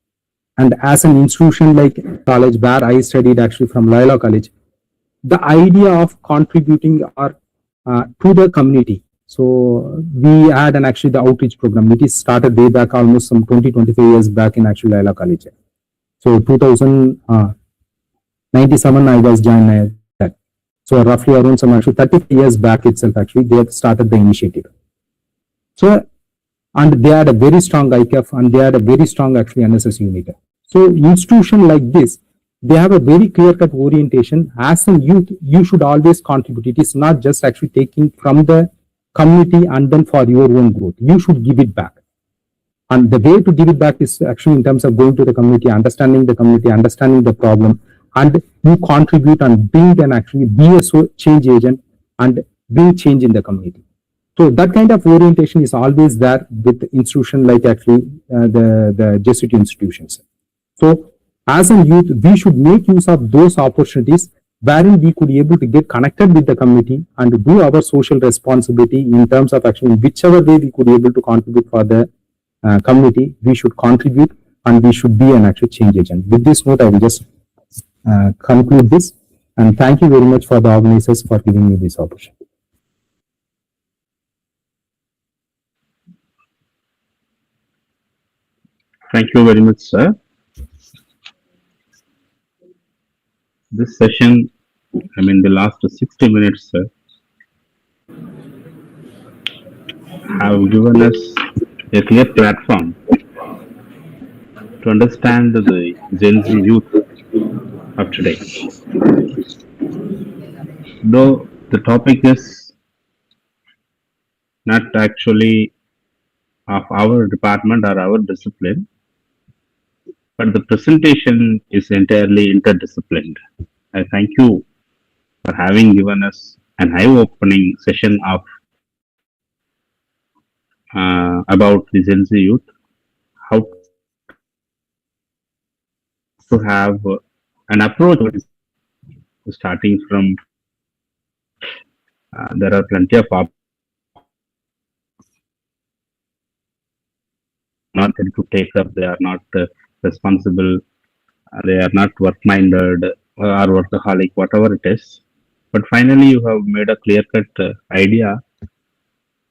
And as an institution like college where I studied actually from Loyola College, the idea of contributing or to the community. So we had an actually the outreach program. It is started way back almost some 20-25 years back in actually Loyola College. So 2097 I was joined that. So roughly around some actually 30 years back itself actually they have started the initiative. So and they had a very strong ICAF and they had a very strong actually NSS unit. So institution like this, they have a very clear-cut orientation. As a youth, you should always contribute. It is not just actually taking from the community and then for your own growth. You should give it back. And the way to give it back is actually in terms of going to the community, understanding the problem, and you contribute and bring and actually be a change agent and bring change in the community. So that kind of orientation is always there with the institution like actually the Jesuit institutions. So as a youth, we should make use of those opportunities wherein we could be able to get connected with the community and do our social responsibility in terms of actually whichever way we could be able to contribute for the community, we should contribute and we should be an actual change agent. With this note, I will just conclude this, and thank you very much for the organizers for giving me this opportunity. Thank you very much, sir. This session, the last 60 minutes, sir, have given us a clear platform to understand the Gen Z youth of today. Though the topic is not actually of our department or our discipline, but the presentation is entirely interdisciplined. I thank you for having given us an eye-opening session of about the Gen Z youth, how to have an approach starting from there are plenty of not ready to take up. They are not responsible. They are not work-minded or workaholic, whatever it is. But finally, you have made a clear-cut idea.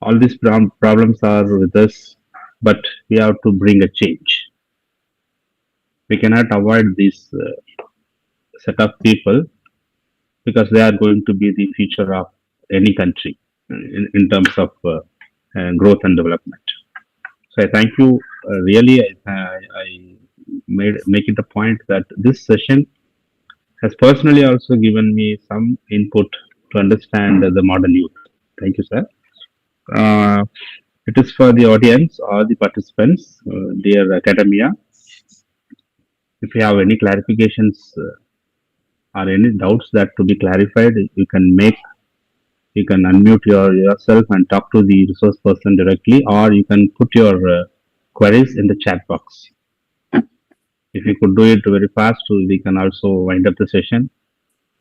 All these problems are with us, but we have to bring a change. We cannot avoid this set of people because they are going to be the future of any country in terms of growth and development. So I thank you. Really, I make it a point that this session has personally also given me some input to understand the modern youth. Thank you, sir. It is for the audience or the participants, dear academia. If you have any clarifications or any doubts that to be clarified, you can unmute yourself and talk to the resource person directly, or you can put your queries in the chat box. If you could do it very fast, we can also wind up the session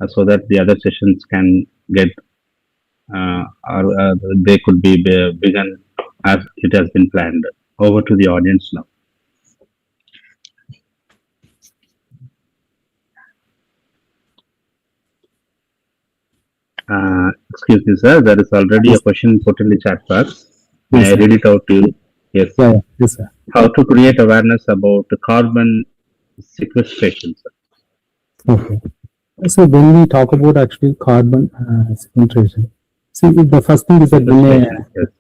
so that the other sessions can get or they could be begun as it has been planned. Over to the audience now. Excuse me, sir. There is already a question put in the chat box. May I read it out to you? Yes. Yeah, yes, sir. How to create awareness about the carbon sequestration, sir? Okay. So when we talk about actually carbon sequestration, see, the first thing is that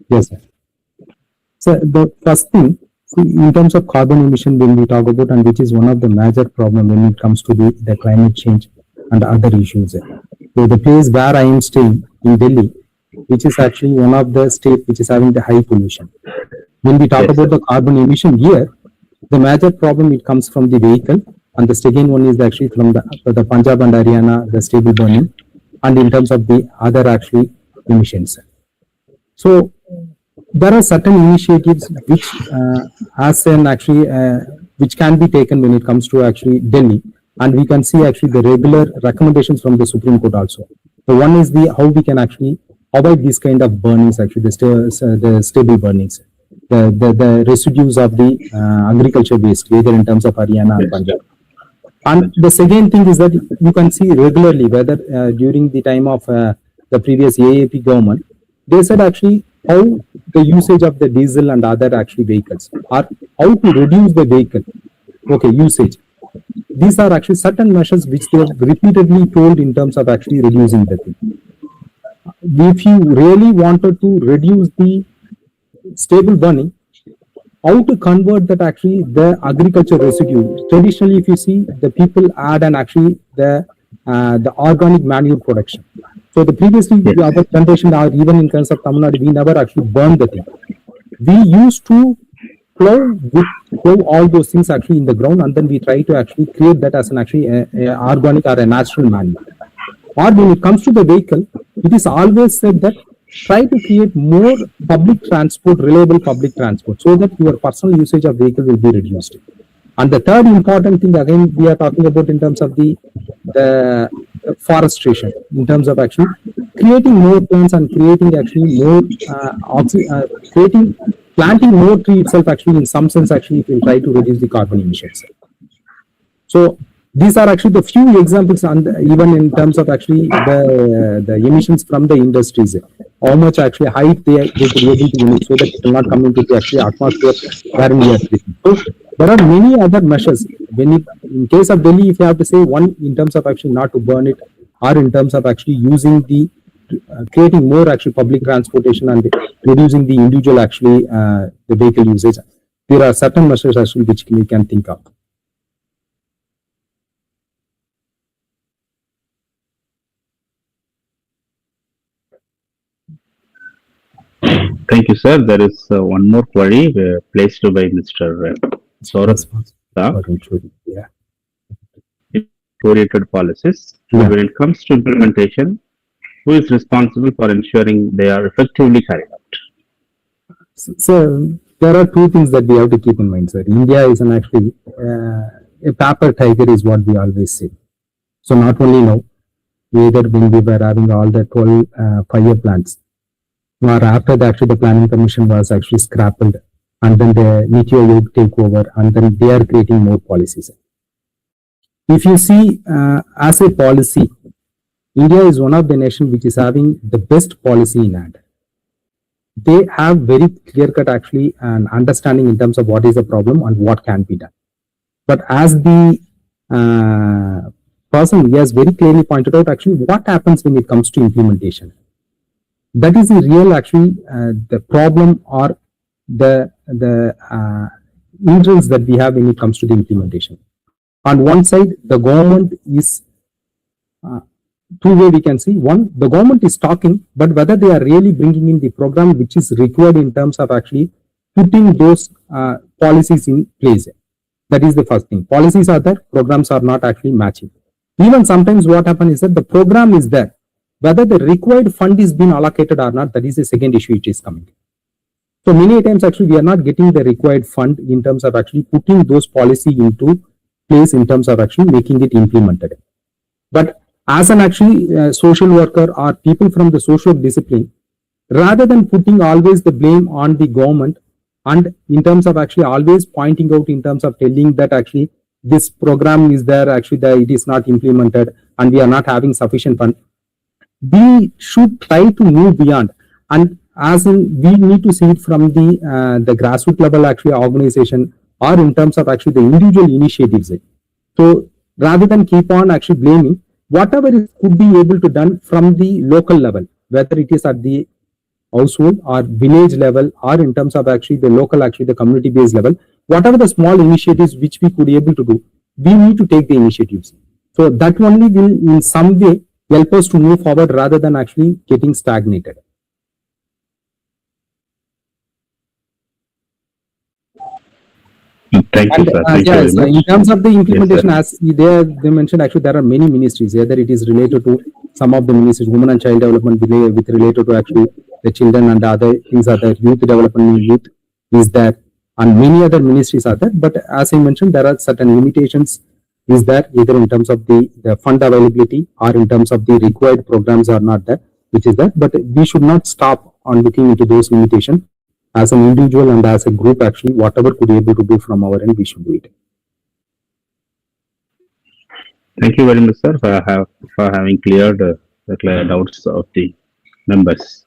yes, sir. So the first thing, see, in terms of carbon emission, when we talk about, and which is one of the major problem when it comes to the climate change and other issues. So the place where I am staying in Delhi, which is actually one of the states which is having the high pollution. When we talk about the carbon emission here, the major problem it comes from the vehicle, and the second one is actually from the Punjab and Haryana, the stable burning, and in terms of the other actually emissions. So there are certain initiatives which which can be taken when it comes to actually Delhi, and we can see actually the regular recommendations from the Supreme Court also. So one is how we can actually avoid these kind of burnings, actually the stable burnings, the residues of the agriculture waste, either in terms of Haryana and Punjab. And the second thing is that you can see regularly whether during the time of the previous AAP government, they said actually how the usage of the diesel and other actually vehicles, or how to reduce the vehicle usage. These are actually certain measures which they have repeatedly told in terms of actually reducing the thing. If you really wanted to reduce the stable burning, how to convert that actually the agriculture residue. Traditionally, if you see, the people add and actually the organic manure production. So the previously the other generation, or even in terms of Tamil Nadu, we never actually burned the thing. We used to plow all those things actually in the ground, and then we try to actually create that as an actually a organic or a natural manure. Or when it comes to the vehicle, it is always said that try to create more public transport, reliable public transport, so that your personal usage of vehicle will be reduced. And the third important thing, again, we are talking about in terms of the forestation, in terms of actually creating more plants and creating actually more planting more tree itself actually in some sense actually it will try to reduce the carbon emissions. So these are actually the few examples, and even in terms of actually the emissions from the industries, how much actually height they could be able to emit so that it will not come into the actually atmosphere wherein we are breathing. So there are many other measures. In case of Delhi, if you have to say one, in terms of actually not to burn it, or in terms of actually using the creating more actually public transportation and reducing the individual actually the vehicle usage, there are certain measures actually which we can think of. Thank you, sir. There is one more query placed by Mr. Saurabh. Yeah. Oriented policies. Yeah. When it comes to implementation, who is responsible for ensuring they are effectively carried out? So there are two things that we have to keep in mind, sir. India is an actually a paper tiger is what we always say. So not only now, either when we were having all the 12 fire plants, or after that, actually the planning commission was actually scrapped, and then the NITI Aayog take over, and then they are creating more policies. If you see as a policy, India is one of the nations which is having the best policy in hand. They have very clear cut actually an understanding in terms of what is the problem and what can be done. But as the person he has very clearly pointed out actually what happens when it comes to implementation. That is the real actually the problem or the hindrance that we have when it comes to the implementation. On one side, the government is two way we can see. One, the government is talking, but whether they are really bringing in the program which is required in terms of actually putting those policies in place. That is the first thing. Policies are there, programs are not actually matching. Even sometimes what happens is that the program is there, whether the required fund is being allocated or not, that is the second issue which is coming. So many times actually we are not getting the required fund in terms of actually putting those policy into place in terms of actually making it implemented. But as an actually social worker or people from the social discipline, rather than putting always the blame on the government and in terms of actually always pointing out in terms of telling that actually this program is there, actually it is not implemented and we are not having sufficient fund, we should try to move beyond. And as in we need to see it from the grassroots level actually organization or in terms of actually the individual initiatives. So rather than keep on actually blaming, whatever it could be able to done from the local level, whether it is at the household or village level or in terms of actually the local, actually the community based level, whatever the small initiatives which we could be able to do, we need to take the initiatives. So that only will in some way help us to move forward rather than actually getting stagnated. Thank you, sir. Thank you very much. In terms of the implementation, Yes, as they mentioned, actually there are many ministries, whether it is related to some of the ministries, women and child development, with related to actually the children and other things are there, youth development, youth is there, and many other ministries are there. But as I mentioned, there are certain limitations is there either in terms of the fund availability or in terms of the required programs are not there, which is there. But we should not stop on looking into those limitations. As an individual and as a group, actually, whatever could be able to do from our end, we should do it. Thank you very much, sir, for having cleared the clear doubts of the members.